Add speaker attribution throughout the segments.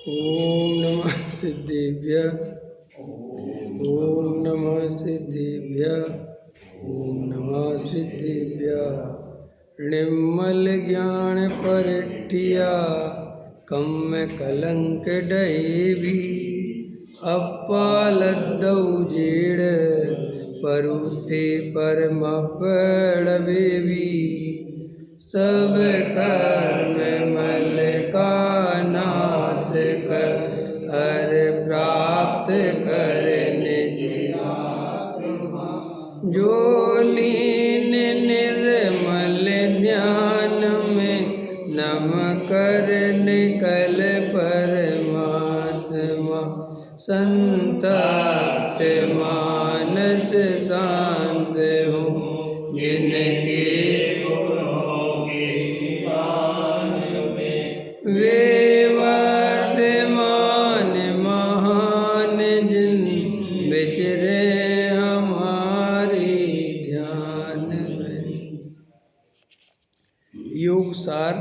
Speaker 1: ओम नमः सिद्धेभ्यः। ओम नमः सिद्धेभ्यः। ओम नमः सिद्धेभ्यः। निर्मल ज्ञान परिठिया कम कलंक डहेवी। अपालद्दौ जेड़ परुते परम पड़वेवी। सब कर्म मल का नाश कर हर प्राप्त करने जो लीन निर्मल ध्यान में नम कर निकल परमात्मा। संतप्त मानस शांत हो जिनके वे वर्तमान महान जिन विचरे हमारे ध्यान में। योग सार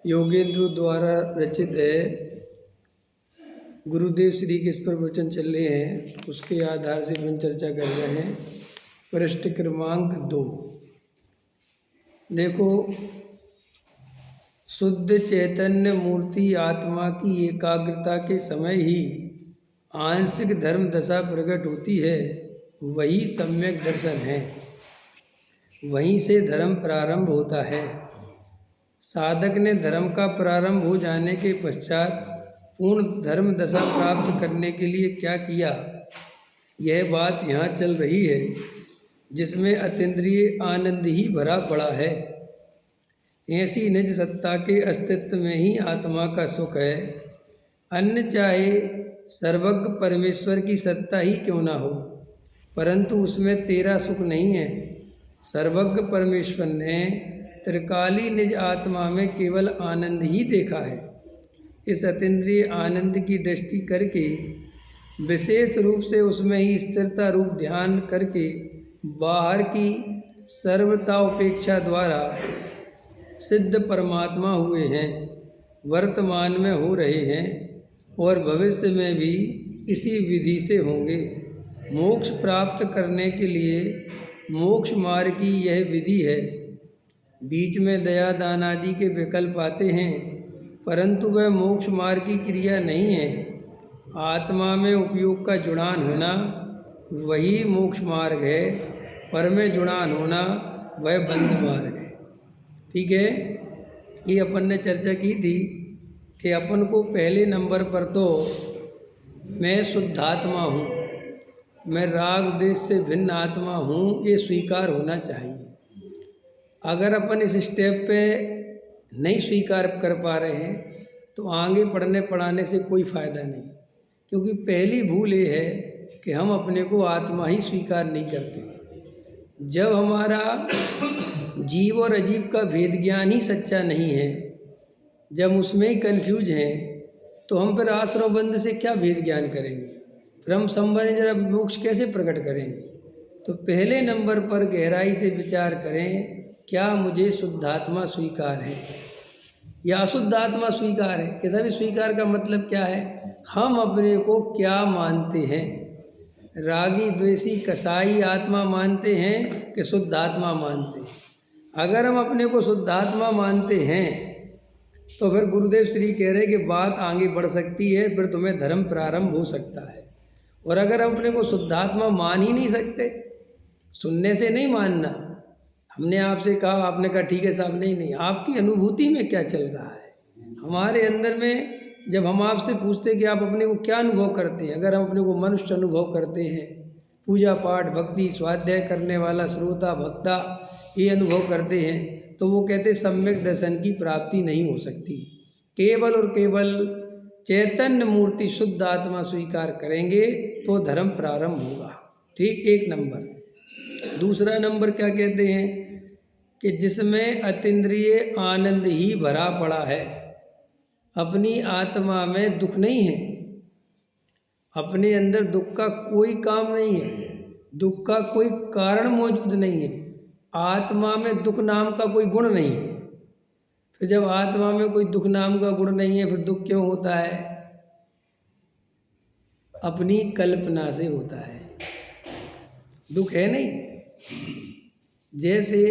Speaker 1: योगेंद्र द्वारा रचित है। गुरुदेव श्री के इस पर वचन चल रहे हैं, उसके आधार से अपन चर्चा कर रहे हैं। पृष्ठ क्रमांक 2। देखो, शुद्ध चैतन्य मूर्ति आत्मा की एकाग्रता के समय ही आंशिक धर्म दशा प्रकट होती है। वही सम्यक दर्शन है। वहीं से धर्म प्रारंभ होता है। साधक ने धर्म का प्रारंभ हो जाने के पश्चात पूर्ण धर्म दशा प्राप्त करने के लिए क्या किया, यह बात यहाँ चल रही है, जिसमें अतीन्द्रिय आनंद ही भरा पड़ा है। ऐसी निज सत्ता के अस्तित्व में ही आत्मा का सुख है। अन्य चाहे सर्वज्ञ परमेश्वर की सत्ता ही क्यों ना हो, परंतु उसमें तेरा सुख नहीं है। सर्वज्ञ परमेश्वर ने त्रिकाली निज आत्मा में केवल आनंद ही देखा है। इस अतीन्द्रिय आनंद की दृष्टि करके विशेष रूप से उसमें ही स्थिरता रूप ध्यान करके बाहर की सर्वता उपेक्षा द्वारा सिद्ध परमात्मा हुए हैं, वर्तमान में हो रहे हैं और भविष्य में भी इसी विधि से होंगे। मोक्ष प्राप्त करने के लिए मोक्ष मार्ग की यह विधि है। बीच में दया दान आदि के विकल्प आते हैं, परंतु वह मोक्ष मार्ग की क्रिया नहीं है। आत्मा में उपयोग का जुड़ान होना वही मोक्ष मार्ग है, पर में जुड़ान होना वह बंध मार्ग है। ठीक है, ये अपन ने चर्चा की थी कि अपन को पहले नंबर पर तो मैं शुद्धात्मा हूँ, मैं राग देश से भिन्न आत्मा हूँ, ये स्वीकार होना चाहिए। अगर अपन इस स्टेप पे नहीं स्वीकार कर पा रहे हैं तो आगे पढ़ने पढ़ाने से कोई फ़ायदा नहीं, क्योंकि पहली भूल ये है कि हम अपने को आत्मा ही स्वीकार नहीं करते। जब हमारा जीव और अजीव का भेद ज्ञान ही सच्चा नहीं है, जब उसमें ही कन्फ्यूज हैं, तो हम फिर आश्रव बंध से क्या भेद ज्ञान करेंगे, फिर हम संबंध जरा मोक्ष कैसे प्रकट करेंगे। तो पहले नंबर पर गहराई से विचार करें, क्या मुझे शुद्धात्मा स्वीकार है या अशुद्ध आत्मा स्वीकार है। कैसा भी स्वीकार का मतलब क्या है, हम अपने को क्या मानते हैं। रागी द्वेषी कसाई आत्मा मानते हैं कि शुद्ध आत्मा मानते हैं। अगर हम अपने को शुद्धात्मा मानते हैं तो फिर गुरुदेव श्री कह रहे हैं कि बात आगे बढ़ सकती है, फिर तुम्हें धर्म प्रारंभ हो सकता है। और अगर हम अपने को शुद्धात्मा मान ही नहीं सकते, सुनने से नहीं मानना, हमने आपसे कहा, आपने कहा ठीक है साहब, नहीं, आपकी अनुभूति में क्या चल रहा है। हमारे अंदर में जब हम आपसे पूछते कि आप अपने को क्या अनुभव करते हैं, अगर हम अपने को मनुष्य अनुभव करते हैं, पूजा पाठ भक्ति स्वाध्याय करने वाला श्रोता भक्ता ये अनुभव करते हैं, तो वो कहते सम्यक दर्शन की प्राप्ति नहीं हो सकती। केवल और केवल चैतन्य मूर्ति शुद्ध आत्मा स्वीकार करेंगे तो धर्म प्रारंभ होगा। ठीक, एक नंबर। दूसरा नंबर क्या कहते हैं कि जिसमें अतीन्द्रिय आनंद ही भरा पड़ा है। अपनी आत्मा में दुख नहीं है, अपने अंदर दुख का कोई काम नहीं है, दुख का कोई कारण मौजूद नहीं है, आत्मा में दुख नाम का कोई गुण नहीं है। फिर जब आत्मा में कोई दुख नाम का गुण नहीं है, फिर दुख क्यों होता है? अपनी कल्पना से होता है। दुख है नहीं। जैसे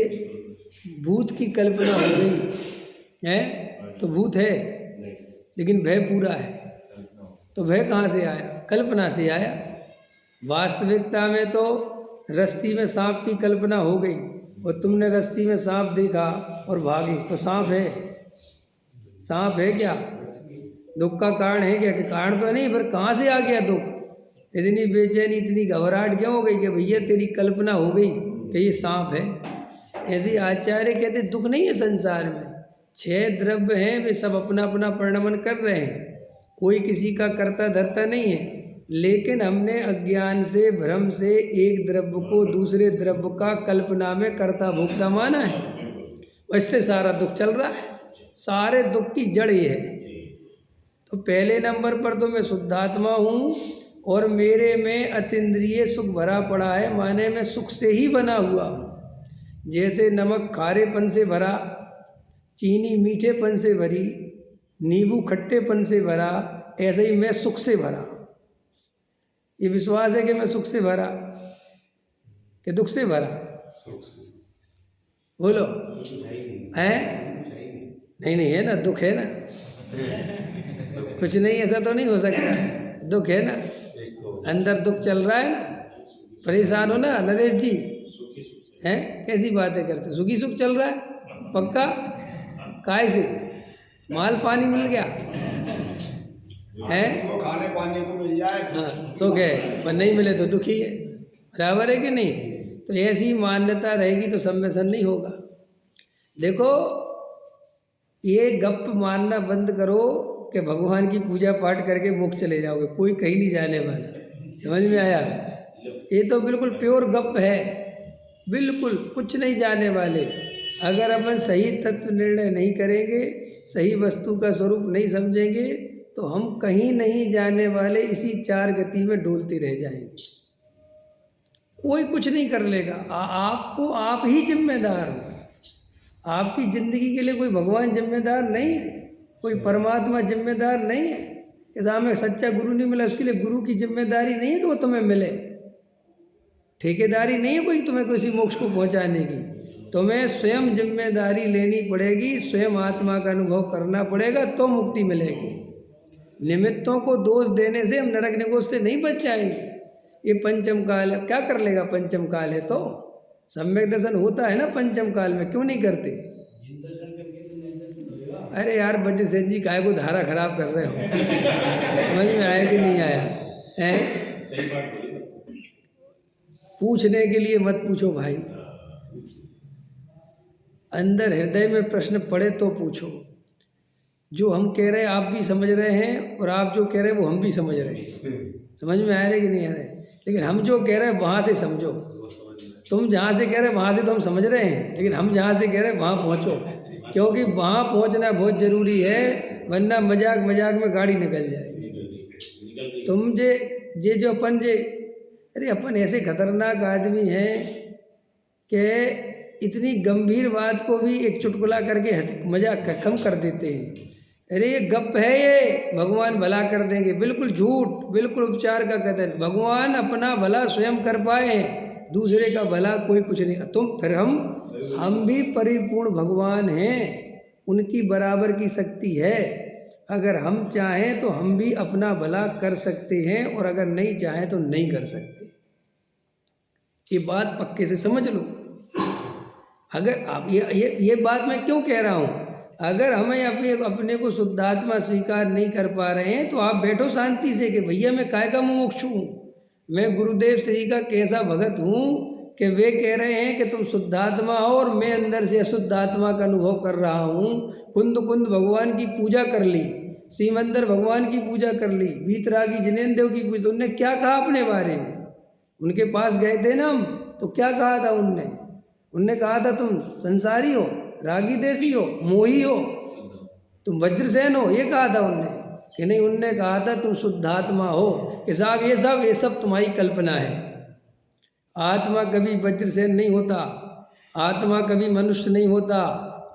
Speaker 1: भूत की कल्पना हो गई है तो भूत है, लेकिन भय पूरा है। तो भय कहाँ से आया? कल्पना से आया। वास्तविकता में तो रस्सी में सांप की कल्पना हो गई और तुमने रस्सी में सांप देखा और भागे, तो सांप है? सांप है क्या? दुख का कारण है क्या? कि कारण तो नहीं, पर कहाँ से आ गया दुख? इतनी बेचैनी, इतनी घबराहट क्यों हो गई कि भैया तेरी कल्पना हो गई कि ये सांप है? ऐसे आचार्य कहते दुख नहीं है संसार में। 6 द्रव्य हैं, वे सब अपना अपना परिणमन कर रहे हैं, कोई किसी का कर्ता धर्ता नहीं है। लेकिन हमने अज्ञान से, भ्रम से एक द्रव्य को दूसरे द्रव्य का कल्पना में कर्ता भोक्ता माना है, इससे सारा दुख चल रहा है। सारे दुख की जड़ ये है। तो पहले नंबर पर तो मैं शुद्धात्मा हूँ और मेरे में अतीन्द्रिय सुख भरा पड़ा है, माने मैं सुख से ही बना हुआ हूँ। जैसे नमक खारेपन से भरा, चीनी मीठेपन से भरी, नींबू खट्टेपन से भरा, ऐसे ही मैं सुख से भरा। ये विश्वास है कि मैं सुख से भरा कि दुख से भरा? बोलो। है? नहीं है ना, दुख है ना। कुछ नहीं, ऐसा तो नहीं हो सकता। दुख है ना, अंदर दुख चल रहा है ना। परेशान हो ना नरेश जी? हैं? कैसी बातें करते? सुखी सुख चल रहा है पक्का? काय से? माल पानी मिल गया है?
Speaker 2: वो खाने पानी को मिल जाए,
Speaker 1: हाँ, सुख है, पर नहीं मिले तो दुखी है। बराबर है कि नहीं? तो ऐसी मान्यता रहेगी तो सम्मेलन नहीं होगा। देखो, ये गप मानना बंद करो कि भगवान की पूजा पाठ करके मोक्ष चले जाओगे। कोई कहीं नहीं जाने वाला। समझ में आया? ये तो बिल्कुल प्योर गप है, बिल्कुल कुछ नहीं जाने वाले। अगर अपन सही तत्व निर्णय नहीं करेंगे, सही वस्तु का स्वरूप नहीं समझेंगे, तो हम कहीं नहीं जाने वाले, इसी 4 गति में डोलते रह जाएंगे। कोई कुछ नहीं कर लेगा। आपको आप ही जिम्मेदार हो। आपकी जिंदगी के लिए कोई भगवान जिम्मेदार नहीं है, कोई परमात्मा जिम्मेदार नहीं है। कि हमें सच्चा गुरु नहीं मिला, उसके लिए गुरु की जिम्मेदारी नहीं है कि वो तुम्हें मिले। ठेकेदारी नहीं है कोई तुम्हें किसी मोक्ष को पहुंचाने की। तुम्हें स्वयं जिम्मेदारी लेनी पड़ेगी, स्वयं आत्मा का अनुभव करना पड़ेगा, तो मुक्ति मिलेगी। निमित्तों को दोष देने से हम नरक निगोष से नहीं बच जाएंगे। ये पंचम काल है, क्या कर लेगा? पंचम काल है तो सम्यक दर्शन होता है ना पंचम काल में, क्यों नहीं करते? अरे यार वज्र सेन जी काय को धारा खराब कर रहे हो? समझ में आया कि नहीं आया है?
Speaker 3: सही बात बोली।
Speaker 1: पूछने के लिए मत पूछो भाई, अंदर हृदय में प्रश्न पड़े तो पूछो। जो हम कह रहे हैं आप भी समझ रहे हैं, और आप जो कह रहे हैं वो हम भी समझ रहे हैं। समझ में आ रहे कि नहीं आ रहे? लेकिन हम जो कह रहे हैं वहाँ से समझो। तुम जहाँ से कह रहे हैं वहाँ से तो हम समझ रहे हैं, लेकिन हम जहाँ से कह रहे हैं वहाँ पहुँचो, क्योंकि वहाँ पहुँचना बहुत ज़रूरी है, वरना मजाक मजाक में गाड़ी निकल जाएगी। तुम जे जो अपन जे, अरे अपन ऐसे खतरनाक आदमी हैं कि इतनी गंभीर बात को भी एक चुटकुला करके मजाक कम कर देते हैं। अरे ये गप है, ये भगवान भला कर देंगे, बिल्कुल झूठ, बिल्कुल उपचार का कथन। भगवान अपना भला स्वयं कर पाए, दूसरे का भला कोई कुछ नहीं। फिर हम भी परिपूर्ण भगवान हैं, उनकी बराबर की शक्ति है। अगर हम चाहें तो हम भी अपना भला कर सकते हैं, और अगर नहीं चाहें तो नहीं कर सकते। ये बात पक्के से समझ लो। अगर आप ये बात मैं क्यों कह रहा हूँ, अगर हमें अपने को शुद्धात्मा स्वीकार नहीं कर पा रहे हैं, तो आप बैठो शांति से कि भैया मैं काय का मुमुक्षु हूँ, मैं गुरुदेव श्री का कैसा भगत हूँ कि वे कह रहे हैं कि तुम शुद्धात्मा हो और मैं अंदर से अशुद्धात्मा का अनुभव कर रहा हूँ। कुंद कुंद भगवान की पूजा कर ली, सीमंदर भगवान की पूजा कर ली, वीतरागी जिनेन्द्र देव की पूजा। उनने क्या कहा अपने बारे में? उनके पास गए थे ना हम, तो क्या कहा था उनने कहा था तुम संसारी हो, रागी देसी हो, मोही हो, तुम वज्रसेन हो, ये कहा था उनने कि नहीं? उनने कहा था तुम शुद्धात्मा हो, कि साहब ये सब तुम्हारी कल्पना है। आत्मा कभी वज्रसेन नहीं होता, आत्मा कभी मनुष्य नहीं होता,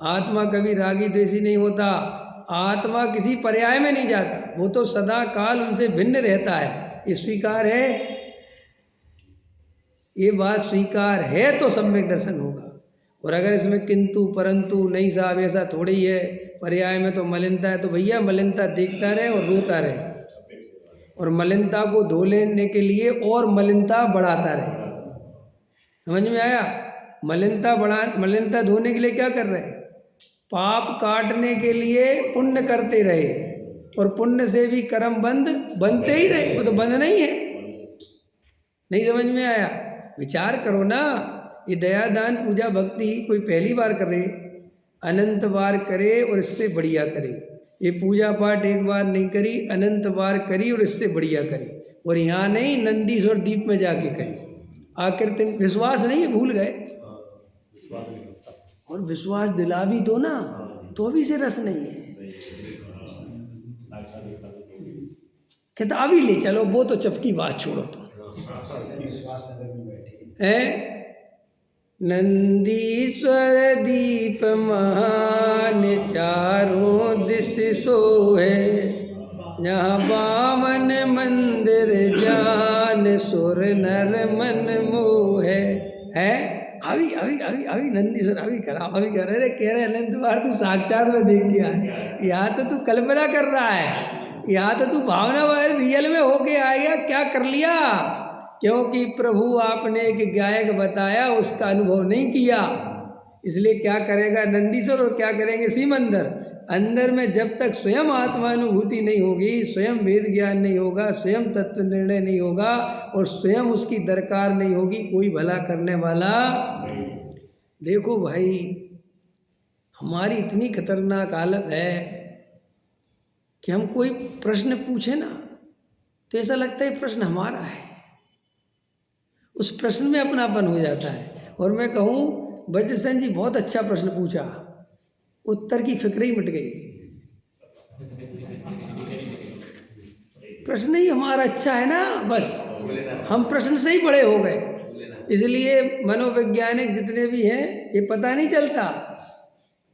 Speaker 1: आत्मा कभी रागी द्वेषी नहीं होता। आत्मा किसी पर्याय में नहीं जाता, वो तो सदा काल उनसे भिन्न रहता है। ये स्वीकार है, ये बात स्वीकार है तो सम्यक दर्शन होगा। और अगर इसमें किंतु परंतु नहीं साहब ऐसा थोड़ी ही है, पर्याय में तो मलिनता है, तो भैया मलिनता देखता रहे और रोता रहे, और मलिनता को धो लेने के लिए और मलिनता बढ़ाता रहे। समझ में आया? मलिनता धोने के लिए क्या कर रहे हैं? पाप काटने के लिए पुण्य करते रहे, और पुण्य से भी कर्म बनते ही रहे, वो तो बंद नहीं है। नहीं समझ में आया? विचार करो ना, ये दया दान पूजा भक्ति कोई पहली बार करे, अनंत बार करे और इससे बढ़िया करे। ये पूजा पाठ एक बार नहीं करी, अनंत बार करी और इससे बढ़िया करी। और यहाँ नहीं, नंदीश्वर द्वीप में जाके करी। आखिर तुम विश्वास नहीं है, भूल गए। और विश्वास दिला भी दो ना, तो भी से रस नहीं है। किताब ही ले चलो, वो तो चपकी बात छोड़ो। तो है नंदीश्वर दीप महान चारों दिश सोहे, जहाँ बामन मंदिर जान सुर नर मन मोहे। है अभी अभी अभी अभी नंदीश्वर अभी करा, अभी कर रहे, कह रहे अनंत बार तू साक्षात में देख गया है। यहाँ तो तू कल्पना कर रहा है, यहाँ तो तू भावना वाले रियल में होके आ गया। क्या कर लिया? क्योंकि प्रभु आपने एक गायक बताया, उसका अनुभव नहीं किया, इसलिए क्या करेगा नंदीश्वर और क्या करेंगे सीमंदर। अंदर में जब तक स्वयं आत्मानुभूति नहीं होगी, स्वयं वेद ज्ञान नहीं होगा, स्वयं तत्व निर्णय नहीं होगा, और स्वयं उसकी दरकार नहीं होगी, कोई भला करने वाला। देखो भाई, हमारी इतनी खतरनाक हालत है कि हम कोई प्रश्न पूछे ना तो ऐसा लगता है प्रश्न हमारा है, उस प्रश्न में अपनापन हो जाता है। और मैं कहूँ वज्रसेन जी बहुत अच्छा प्रश्न पूछा, उत्तर की फिक्र ही मिट गई। प्रश्न ही हमारा अच्छा है ना, बस हम प्रश्न से ही बड़े हो गए। इसलिए मनोवैज्ञानिक जितने भी हैं, ये पता नहीं चलता,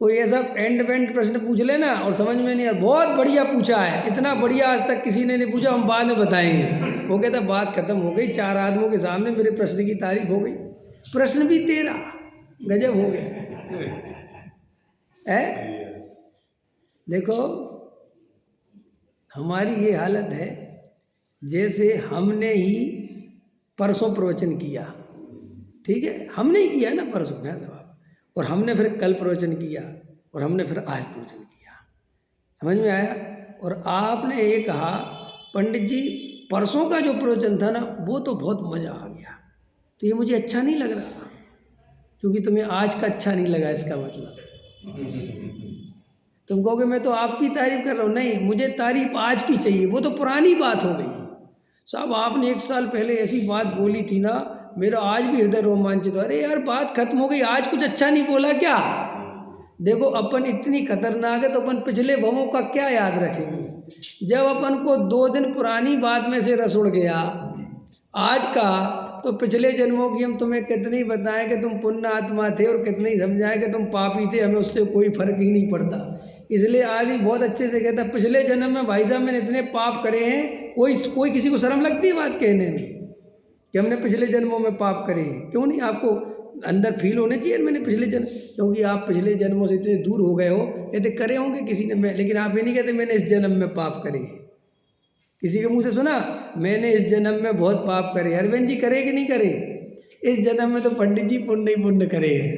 Speaker 1: कोई ऐसा एंड वेंड प्रश्न पूछ लेना और समझ में नहीं आ, बहुत बढ़िया पूछा है, इतना बढ़िया आज तक किसी ने नहीं पूछा, हम बाद में बताएंगे। वो कहता बात खत्म हो गई, 4 आदमियों के सामने मेरे प्रश्न की तारीफ हो गई, प्रश्न भी तेरा गजब हो गया है। देखो हमारी ये हालत है, जैसे हमने ही परसों प्रवचन किया, ठीक है, हमने ही किया ना परसों, क्या जवाब, और हमने फिर कल प्रवचन किया, और हमने फिर आज प्रवचन किया। समझ में आया? और आपने ये कहा पंडित जी परसों का जो प्रवचन था ना, वो तो बहुत मज़ा आ गया, तो ये मुझे अच्छा नहीं लग रहा, क्योंकि तुम्हें आज का अच्छा नहीं लगा, इसका मतलब तुम कहोगे मैं तो आपकी तारीफ कर रहा हूँ। नहीं, मुझे तारीफ आज की चाहिए, वो तो पुरानी बात हो गई साहब। आपने 1 साल पहले ऐसी बात बोली थी ना, मेरा आज भी हृदय रोमांचित हो। अरे यार बात खत्म हो गई, आज कुछ अच्छा नहीं बोला क्या? देखो अपन इतनी खतरनाक है तो अपन पिछले भवों का क्या याद रखेंगे। जब अपन को 2 दिन पुरानी बात में से रस उड़ गया आज का, तो पिछले जन्मों की हम तुम्हें कितनी बताएं कि तुम पुण्य आत्मा थे, और कितनी समझाएं कि तुम पापी थे, हमें उससे कोई फर्क ही नहीं पड़ता। इसलिए आदमी बहुत अच्छे से कहता है पिछले जन्म में भाई साहब मैंने इतने पाप करे हैं। कोई किसी को शर्म लगती है बात कहने में कि हमने पिछले जन्मों में पाप करे हैं? क्यों नहीं? आपको अंदर फील होने चाहिए मैंने पिछले जन्म, क्योंकि आप पिछले जन्मों से इतने दूर हो गए हो। कहते करे होंगे किसी ने, मैं, लेकिन आप ये नहीं कहते मैंने इस जन्म में पाप करे हैं। किसी के मुंह से सुना मैंने इस जन्म में बहुत पाप करे? अरविंद जी करे कि नहीं करे? इस जन्म में तो पंडित जी पुण्य ही पुण्य करे हैं।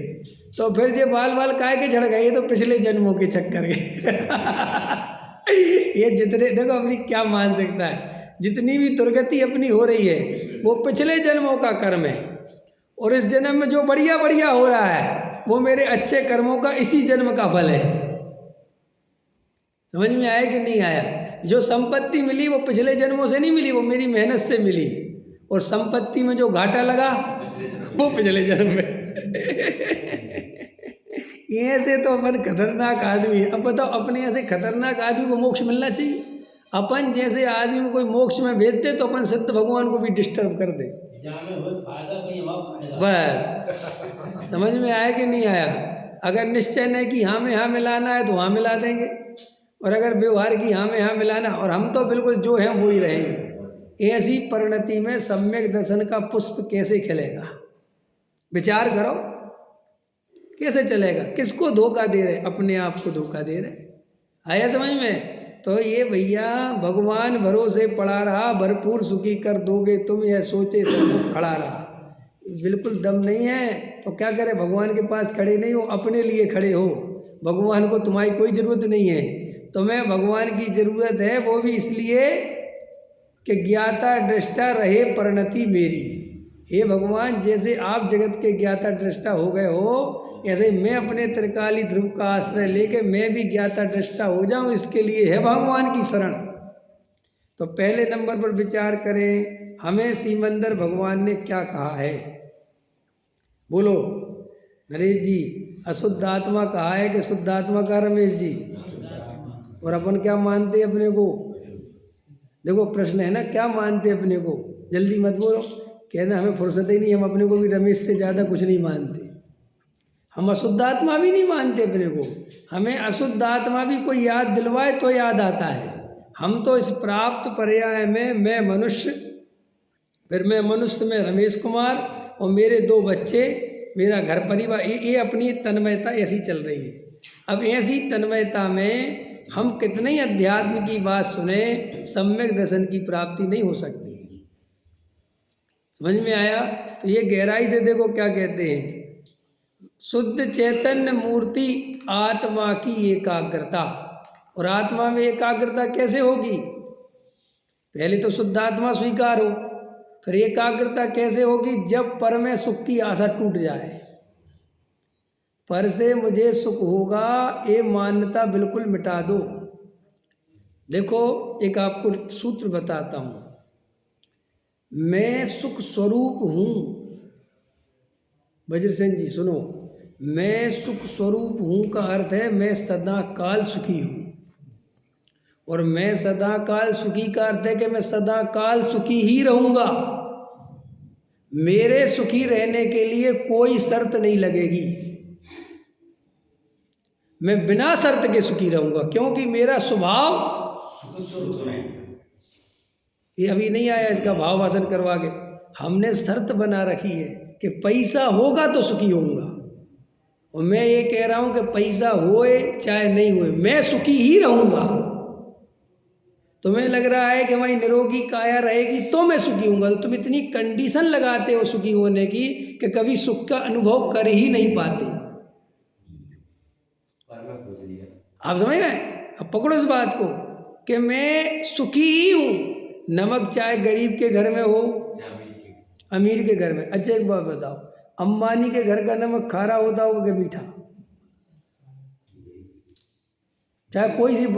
Speaker 1: तो फिर ये बाल काय के झड़ गए, तो पिछले जन्मों के चक्कर के ये जितने देखो अपनी क्या मानसिकता है, जितनी भी दुर्गति अपनी हो रही है वो पिछले जन्मों का कर्म है, और इस जन्म में जो बढ़िया बढ़िया हो रहा है वो मेरे अच्छे कर्मों का इसी जन्म का फल है। समझ में आया कि नहीं आया? जो संपत्ति मिली वो पिछले जन्मों से नहीं मिली, वो मेरी मेहनत से मिली, और संपत्ति में जो घाटा लगा वो पिछले जन्म में ऐसे तो अपन खतरनाक आदमी है। अब बताओ अपने ऐसे खतरनाक आदमी को मोक्ष मिलना चाहिए? अपन जैसे आदमी को कोई मोक्ष में भेज दे तो अपन सत्य भगवान को भी डिस्टर्ब कर दे। बस समझ में आया कि नहीं आया? अगर निश्चय नहीं कि हाँ में हाँ मिलाना है तो हाँ मिला देंगे, और अगर व्यवहार की हाँ में हाँ मिलाना, और हम तो बिल्कुल जो हैं वो ही रहेंगे। ऐसी परिणति में सम्यक दर्शन का पुष्प कैसे खिलेगा? विचार करो, कैसे चलेगा? किसको धोखा दे रहे? अपने आप को धोखा दे रहे। आया समझ में? तो ये भैया भगवान भरोसे पड़ा रहा, भरपूर सुखी कर दोगे तुम, यह सोचे सब खड़ा रहा। बिल्कुल दम नहीं है तो क्या करे? भगवान के पास खड़े नहीं हो, अपने लिए खड़े हो। भगवान को तुम्हारी कोई ज़रूरत नहीं है, तुम्हें भगवान की ज़रूरत है, वो भी इसलिए कि ज्ञाता दृष्टा रहे परिणति मेरी। हे भगवान, जैसे आप जगत के ज्ञाता दृष्टा हो गए हो, ऐसे मैं अपने त्रिकाली ध्रुव का आश्रय लेके मैं भी ज्ञाता दृष्टा हो जाऊं, इसके लिए है भगवान की शरण। तो पहले नंबर पर विचार करें, हमें सीमंदर भगवान ने क्या कहा है? बोलो नरेश जी। अशुद्ध आत्मा कहा है कि शुद्ध आत्मा का रमेश जी? और अपन क्या मानते हैं अपने को? देखो प्रश्न है ना, क्या मानते हैं अपने को? जल्दी मत बोलो, कहना हमें फुर्सत ही नहीं, हम अपने को भी रमेश से ज़्यादा कुछ नहीं मानते। हम अशुद्ध आत्मा भी नहीं मानते अपने को, हमें अशुद्ध आत्मा भी कोई याद दिलवाए तो याद आता है। हम तो इस प्राप्त पर्याय में मैं मनुष्य, फिर मैं मनुष्य में रमेश कुमार और मेरे 2 बच्चे, मेरा घर परिवार, ये अपनी तन्मयता ऐसी चल रही है। अब ऐसी तन्मयता में हम कितने ही अध्यात्म की बात सुने, सम्यक दर्शन की प्राप्ति नहीं हो सकती। समझ में आया? तो ये गहराई से देखो क्या कहते हैं, शुद्ध चैतन्य मूर्ति आत्मा की एकाग्रता। और आत्मा में एकाग्रता कैसे होगी? पहले तो शुद्ध आत्मा स्वीकार हो, फिर एकाग्रता कैसे होगी? जब पर में सुख की आशा टूट जाए, पर से मुझे सुख होगा ये मान्यता बिल्कुल मिटा दो। देखो एक आपको सूत्र बताता हूँ, मैं सुख स्वरूप हूँ। वज्रसेन जी सुनो, मैं सुख स्वरूप हूँ का अर्थ है मैं सदा काल सुखी हूँ, और मैं सदा काल सुखी का अर्थ है कि मैं सदा काल सुखी ही रहूँगा। मेरे सुखी रहने के लिए कोई शर्त नहीं लगेगी, मैं बिना शर्त के सुखी रहूँगा, क्योंकि मेरा स्वभाव ये अभी नहीं आया, इसका भाव भाषण करवा के हमने शर्त बना रखी है कि पैसा होगा तो सुखी होऊंगा, और मैं ये कह रहा हूँ कि पैसा होए चाहे नहीं होए मैं सुखी ही रहूँगा। तुम्हें लग रहा है कि भाई निरोगी काया रहेगी तो मैं सुखी हूँगा, तो तुम इतनी कंडीशन लगाते हो सुखी होने की कि कभी सुख का अनुभव कर ही नहीं पाते। आप समझ गए? अब पकड़ो इस बात को कि मैं सुखी ही हूँ, नमक चाहे गरीब के घर में हो अमीर के घर में। अच्छा एक बात बताओ, अंबानी के घर का नमक खारा होता होगा कि मीठा? चाहे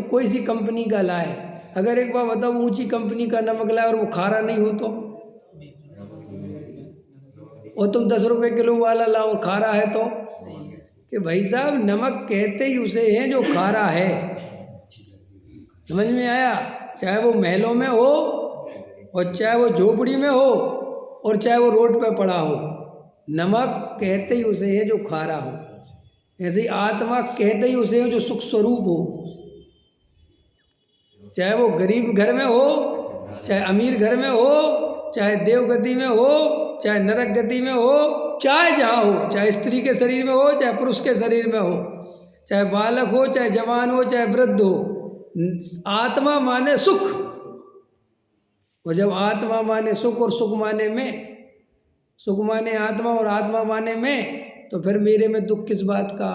Speaker 1: कोई सी कंपनी का लाए, अगर एक बार बताओ ऊंची कंपनी का नमक लाए और वो खारा नहीं हो तो, और तुम 10 रुपए किलो वाला लाओ और खारा है तो, कि भाई साहब नमक कहते ही उसे हैं जो खारा है। समझ में आया? चाहे वो महलों में हो और चाहे वो झोपड़ी में हो और चाहे वो रोड पे पड़ा हो, नमक कहते ही उसे है जो खारा हो। ऐसे ही आत्मा कहते ही उसे है जो सुख स्वरूप हो, चाहे वो गरीब घर में हो चाहे अमीर घर में हो, चाहे देवगति में हो चाहे नरक गति में हो, चाहे जहाँ हो, चाहे स्त्री के शरीर में हो चाहे पुरुष के शरीर में हो, चाहे बालक हो चाहे जवान हो चाहे वृद्ध हो, आत्मा माने सुख। और जब आत्मा माने सुख और सुख माने मैं, सुख माने आत्मा और आत्मा माने मैं, तो फिर मेरे में दुख किस बात का?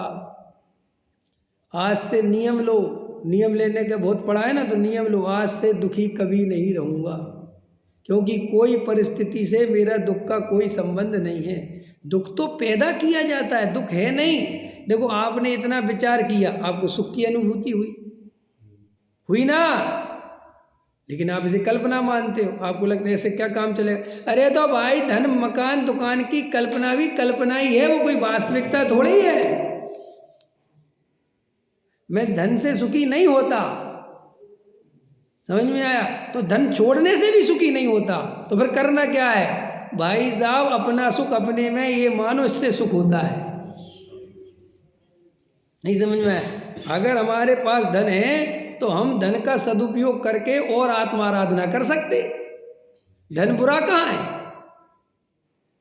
Speaker 1: आज से नियम लो, नियम लेने के बहुत पड़ा है ना, तो नियम लो, आज से दुखी कभी नहीं रहूँगा, क्योंकि कोई परिस्थिति से मेरा दुख का कोई संबंध नहीं है। दुख तो पैदा किया जाता है, दुख है नहीं। देखो आपने इतना विचार किया, आपको सुख की अनुभूति हुई ना, लेकिन आप इसे कल्पना मानते हो, आपको लगता है ऐसे क्या काम चलेगा। अरे तो भाई धन मकान दुकान की कल्पना भी कल्पना ही है, वो कोई वास्तविकता थोड़ी है। मैं धन से सुखी नहीं होता, समझ में आया? तो धन छोड़ने से भी सुखी नहीं होता, तो फिर करना क्या है भाई साहब? अपना सुख अपने में ये मानो, इससे सुख होता है। नहीं समझ में आया? अगर हमारे पास धन है तो हम धन का सदुपयोग करके और आत्मा आराधना कर सकते। धन बुरा कहाँ है?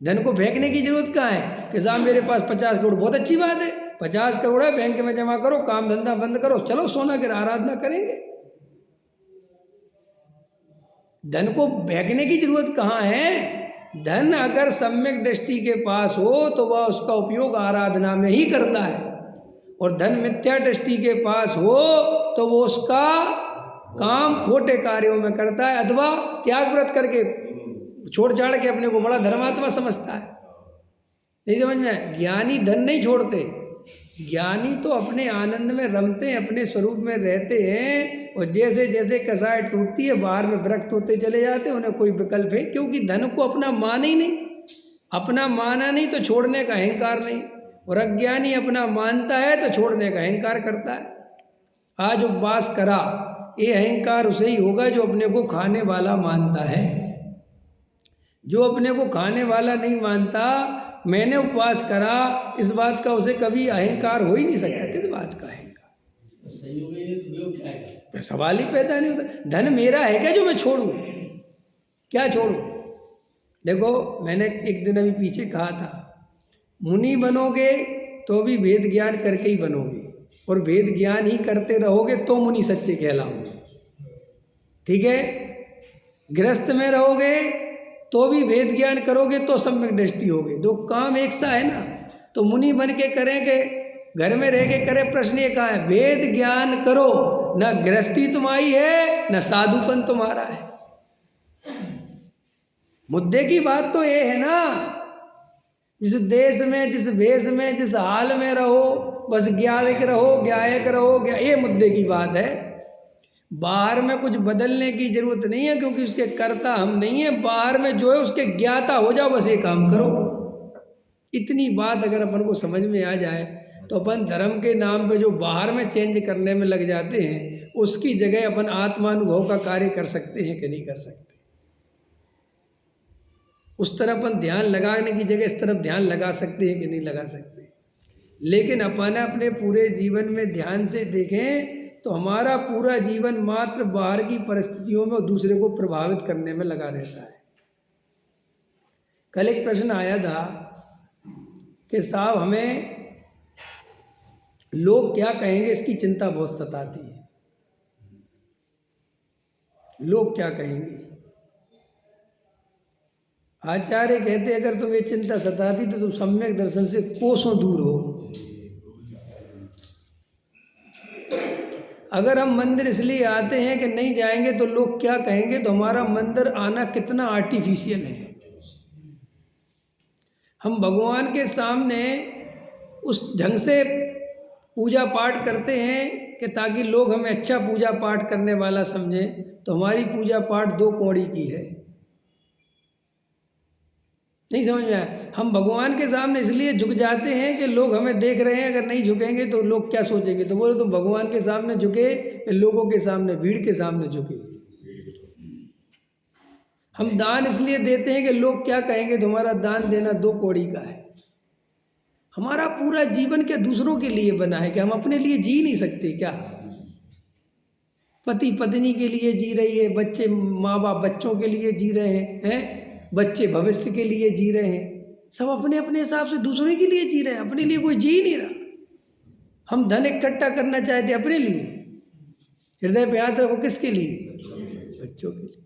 Speaker 1: धन को फेंकने की जरूरत कहाँ है कि साहब मेरे पास 50 करोड़, बहुत अच्छी बात है, 50 करोड़ है, बैंक में जमा करो, काम धंधा बंद करो, चलो सोना गिरा आराधना करेंगे। धन को फेंकने की जरूरत कहाँ है? धन अगर सम्यक दृष्टि के पास हो तो वह उसका उपयोग आराधना में ही करता है, और धन मिथ्या दृष्टि के पास हो तो वो उसका काम खोटे कार्यों में करता है, अथवा त्याग व्रत करके छोड़ छाड़ के अपने को बड़ा धर्मात्मा समझता है। नहीं समझ में आया? ज्ञानी धन नहीं छोड़ते, ज्ञानी तो अपने आनंद में रमते हैं, अपने स्वरूप में रहते हैं, और जैसे जैसे कसाय टूटती है बाहर में वृक्त होते चले जाते हैं, उन्हें कोई विकल्प है, क्योंकि धन को अपना माना ही नहीं, अपना माना नहीं तो छोड़ने का अहंकार नहीं, और अज्ञानी अपना मानता है तो छोड़ने का अहंकार करता है। आज उपवास करा, ये अहंकार उसे ही होगा जो अपने को खाने वाला मानता है। जो अपने को खाने वाला नहीं मानता, मैंने उपवास करा, इस बात का उसे कभी अहंकार हो ही नहीं सकता। किस बात का अहंकार?
Speaker 2: सही हो गई नहीं तो योग क्या है?
Speaker 1: सवाल ही पैदा नहीं होता। धन मेरा है क्या जो मैं छोड़ूं? क्या छोड़ूं? देखो, मैंने एक दिन अभी पीछे कहा था, मुनि बनोगे तो भी वेद ज्ञान करके ही बनोगे, और वेद ज्ञान ही करते रहोगे तो मुनि सच्चे कहलाओगे। ठीक है? गृहस्थ में रहोगे तो भी वेद ज्ञान करोगे तो सम्यक दृष्टि होगी। दो काम एक सा है ना। तो मुनि बन के करेंगे, घर में रह के करें, प्रश्न ये कहाँ है? वेद ज्ञान करो, न गृहस्थी तुम्हारी है न साधुपन तुम्हारा है। मुद्दे की बात तो ये है ना, जिस देश में, जिस भेष में, जिस हाल में रहो, बस ज्ञायक रहो, ये मुद्दे की बात है। बाहर में कुछ बदलने की जरूरत नहीं है, क्योंकि उसके कर्ता हम नहीं है। बाहर में जो है उसके ज्ञाता हो जाओ, बस ये काम करो। इतनी बात अगर अपन को समझ में आ जाए तो अपन धर्म के नाम पे जो बाहर में चेंज करने में लग जाते हैं, उसकी जगह अपन आत्मानुभव का कार्य कर सकते हैं कि नहीं कर सकते। उस तरफ अपन ध्यान लगाने की जगह इस तरफ ध्यान लगा सकते हैं कि नहीं लगा सकते। लेकिन अपन अपने पूरे जीवन में ध्यान से देखें तो हमारा पूरा जीवन मात्र बाहर की परिस्थितियों में और दूसरे को प्रभावित करने में लगा रहता है। कल एक प्रश्न आया था कि साहब हमें लोग क्या कहेंगे, इसकी चिंता बहुत सताती है। लोग क्या कहेंगे? आचार्य कहते अगर तुम्हें चिंता सताती तो तुम सम्यक दर्शन से कोसों दूर हो। अगर हम मंदिर इसलिए आते हैं कि नहीं जाएंगे तो लोग क्या कहेंगे, तो हमारा मंदिर आना कितना आर्टिफिशियल है। हम भगवान के सामने उस ढंग से पूजा पाठ करते हैं कि ताकि लोग हमें अच्छा पूजा पाठ करने वाला समझें, तो हमारी पूजा पाठ दो कौड़ी की है। नहीं समझ में आया? हम भगवान के सामने इसलिए झुक जाते हैं कि लोग हमें देख रहे हैं, अगर नहीं झुकेंगे तो लोग क्या सोचेंगे। तो बोले तुम भगवान के सामने झुके, लोगों के सामने, भीड़ के सामने झुके। हम दान इसलिए देते हैं कि लोग क्या कहेंगे, तो हमारा दान देना दो कौड़ी का है। हमारा पूरा जीवन क्या दूसरों के लिए बना है कि हम अपने लिए जी नहीं सकते क्या? पति पत्नी के लिए जी रही है, बच्चे माँ बाप बच्चों के लिए जी रहे हैं, बच्चे भविष्य के लिए जी रहे हैं, सब अपने अपने हिसाब से दूसरे के लिए जी रहे हैं, अपने लिए कोई जी नहीं रहा। हम धन इकट्ठा करना चाहते अपने लिए, हृदय पे याद रखो किसके लिए? बच्चों के लिए।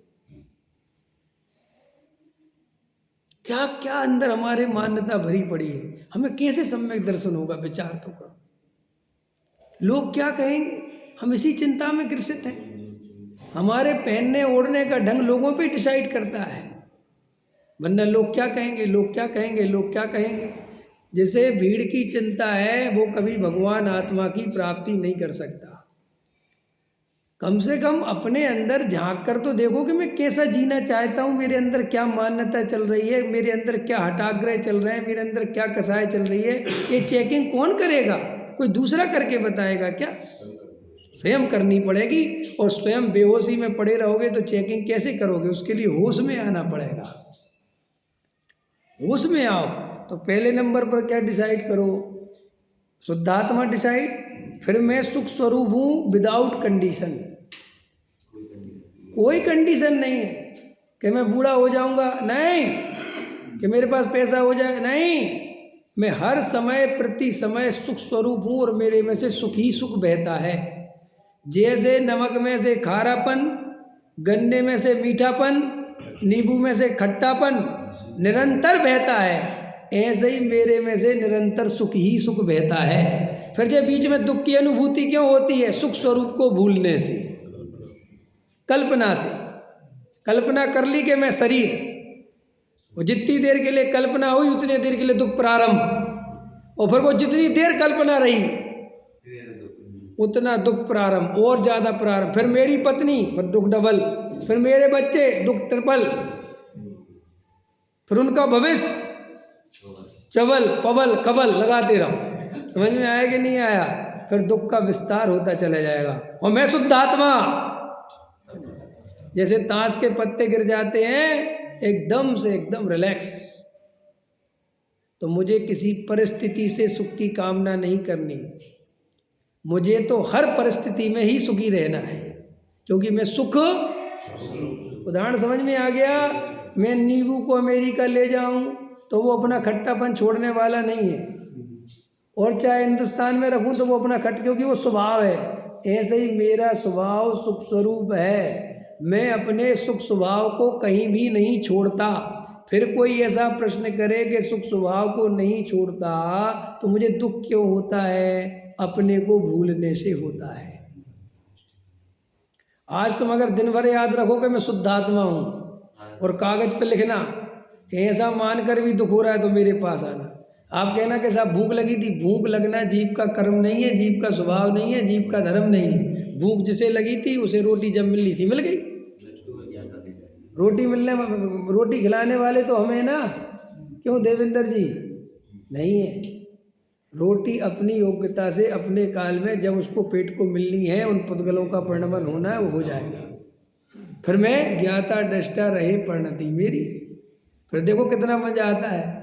Speaker 1: क्या क्या अंदर हमारे मान्यता भरी पड़ी है, हमें कैसे सम्यक दर्शन होगा? विचार तो करो। लोग क्या कहेंगे, हम इसी चिंता में ग्रसित हैं। हमारे पहनने ओढ़ने का ढंग लोगों पे डिसाइड करता है, वरना लोग क्या कहेंगे, लोग क्या कहेंगे, लोग क्या कहेंगे। जिसे भीड़ की चिंता है वो कभी भगवान आत्मा की प्राप्ति नहीं कर सकता। कम से कम अपने अंदर झांक कर तो देखो कि मैं कैसा जीना चाहता हूँ, मेरे अंदर क्या मान्यता चल रही है, मेरे अंदर क्या हठाग्रह चल रहे हैं, मेरे अंदर क्या कसाय चल रही है। ये चेकिंग कौन करेगा? कोई दूसरा करके बताएगा क्या? स्वयं करनी पड़ेगी। और स्वयं बेहोशी में पड़े रहोगे तो चेकिंग कैसे करोगे? उसके लिए होश में आना पड़ेगा। होश में आओ तो पहले नंबर पर क्या डिसाइड करो? शुद्धात्मा डिसाइड फिर मैं सुख स्वरूप हूँ विदाउट कंडीशन। कोई कंडीशन नहीं है कि मैं बूढ़ा हो जाऊंगा, नहीं, कि मेरे पास पैसा हो जाए, नहीं। मैं हर समय प्रति समय सुख स्वरूप हूँ और मेरे में से सुख ही सुख बहता है। जैसे नमक में से खारापन, गन्ने में से मीठापन, नींबू में से खट्टापन निरंतर बहता है, ऐसे ही मेरे में से निरंतर सुख ही सुख बहता है। फिर जब बीच में दुख की अनुभूति क्यों होती है? सुख स्वरूप को भूलने से, कल्पना से। कल्पना कर ली कि मैं शरीर, वो जितनी देर के लिए कल्पना हुई उतनी देर के लिए दुख प्रारंभ, और फिर वो जितनी देर कल्पना रही उतना दुख प्रारंभ, और ज़्यादा प्रारंभ। फिर मेरी पत्नी, फिर दुख डबल, फिर मेरे बच्चे, दुख ट्रिपल, फिर उनका भविष्य, चवल पवल कबल लगाते रहो। समझ में आया कि नहीं आया? फिर दुख का विस्तार होता चला जाएगा। और मैं शुद्ध आत्मा, जैसे ताश के पत्ते गिर जाते हैं एकदम से, एकदम रिलैक्स। तो मुझे किसी परिस्थिति से सुख की कामना नहीं करनी, मुझे तो हर परिस्थिति में ही सुखी रहना है, क्योंकि मैं सुख। उदाहरण समझ में आ गया? मैं नींबू को अमेरिका ले जाऊं तो वो अपना खट्टापन छोड़ने वाला नहीं है, और चाहे हिंदुस्तान में रखूं तो वो अपना क्योंकि वो स्वभाव है। ऐसे ही मेरा स्वभाव सुख स्वरूप है, मैं अपने सुख स्वभाव को कहीं भी नहीं छोड़ता। फिर कोई ऐसा प्रश्न करे कि सुख स्वभाव को नहीं छोड़ता तो मुझे दुख क्यों होता है? अपने को भूलने से होता है। आज तुम अगर दिन भर याद रखो कि मैं शुद्ध आत्मा हूँ, और कागज पे लिखना कि ऐसा मानकर भी दुख हो रहा है तो मेरे पास आना। आप कहना कि साहब भूख लगी थी, भूख लगना जीव का कर्म नहीं है, जीव का स्वभाव नहीं है, जीव का धर्म नहीं है। भूख जिसे लगी थी उसे रोटी जब मिलनी थी मिल गई। रोटी खिलाने वाले तो हमें ना, क्यों देवेंद्र जी? नहीं है। रोटी अपनी योग्यता से अपने काल में जब उसको पेट को मिलनी है, उन पुद्गलों का परिणमन होना है, वो हो जाएगा। फिर मैं ज्ञाता दृष्टा रहे परिणति मेरी। फिर देखो कितना मजा आता है।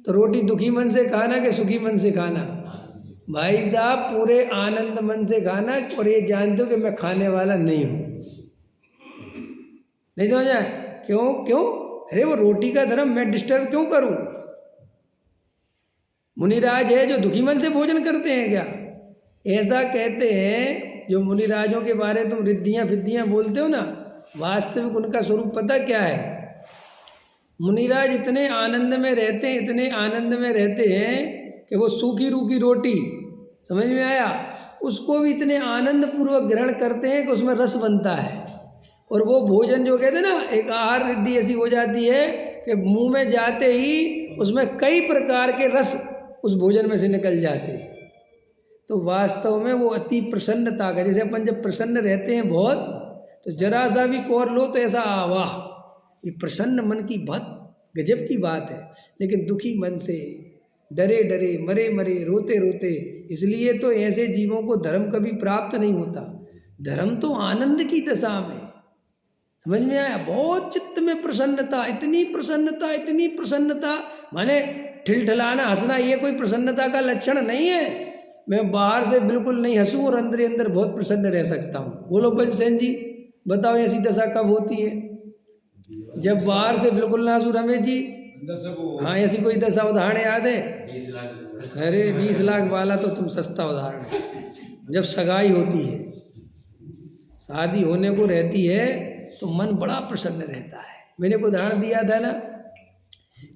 Speaker 1: तो रोटी दुखी मन से खाना कि सुखी मन से खाना? भाई साहब पूरे आनंद मन से खाना, और ये जानते हो कि मैं खाने वाला नहीं हूँ। नहीं समझ आए? क्यों क्यों? अरे वो रोटी का धर्म मैं डिस्टर्ब क्यों करूँ? मुनिराज है जो दुखी मन से भोजन करते हैं क्या? ऐसा कहते हैं। जो मुनिराजों के बारे में तुम रिद्धियाँ फिद्धियाँ बोलते हो ना, वास्तविक उनका स्वरूप पता क्या है? मुनिराज इतने आनंद में रहते हैं, इतने आनंद में रहते हैं कि वो सूखी रूखी रोटी, समझ में आया, उसको भी इतने आनंद पूर्वक ग्रहण करते हैं कि उसमें रस बनता है। और वो भोजन जो कहते हैं ना, एक आहार रिद्धि ऐसी हो जाती है कि मुंह में जाते ही उसमें कई प्रकार के रस उस भोजन में से निकल जाते हैं। तो वास्तव में वो अति प्रसन्नता का, जैसे अपन जब प्रसन्न रहते हैं बहुत, तो जरा सा भी कोर लो तो ऐसा वाह, ये प्रसन्न मन की बहुत गजब की बात है। लेकिन दुखी मन से, डरे डरे, मरे मरे, रोते रोते, इसलिए तो ऐसे जीवों को धर्म कभी प्राप्त नहीं होता। धर्म तो आनंद की दशा में, समझ में आया? बहुत चित्त में प्रसन्नता, इतनी प्रसन्नता, इतनी प्रसन्नता, माने ठिलठिलाना, हंसना, ये कोई प्रसन्नता का लक्षण नहीं है। मैं बाहर से बिल्कुल नहीं हंसूं और अंदर अंदर बहुत प्रसन्न रह सकता हूँ। बोलो पंचसेन जी, बताओ ऐसी दशा कब होती है? जब बाहर से बिल्कुल ना हंसूं। रमेश जी, हाँ ऐसी कोई दशा उदाहरण याद है?
Speaker 2: 20 लाख।
Speaker 1: अरे 20 लाख वाला तो तुम सस्ता उदाहरण है। जब सगाई होती है, शादी होने को रहती है, तो मन बड़ा प्रसन्न रहता है। मैंने को उदाहरण दिया था ना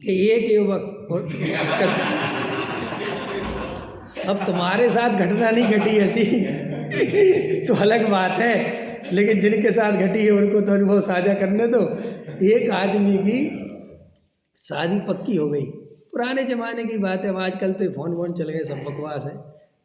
Speaker 1: कि एक युवक, अब तुम्हारे साथ घटना नहीं घटी ऐसी तो अलग बात है, लेकिन जिनके साथ घटी है उनको तो अनुभव साझा करने दो। एक आदमी की शादी पक्की हो गई, पुराने ज़माने की बात है। अब आजकल तो फ़ोन वोन चल गए, सब बकवास है।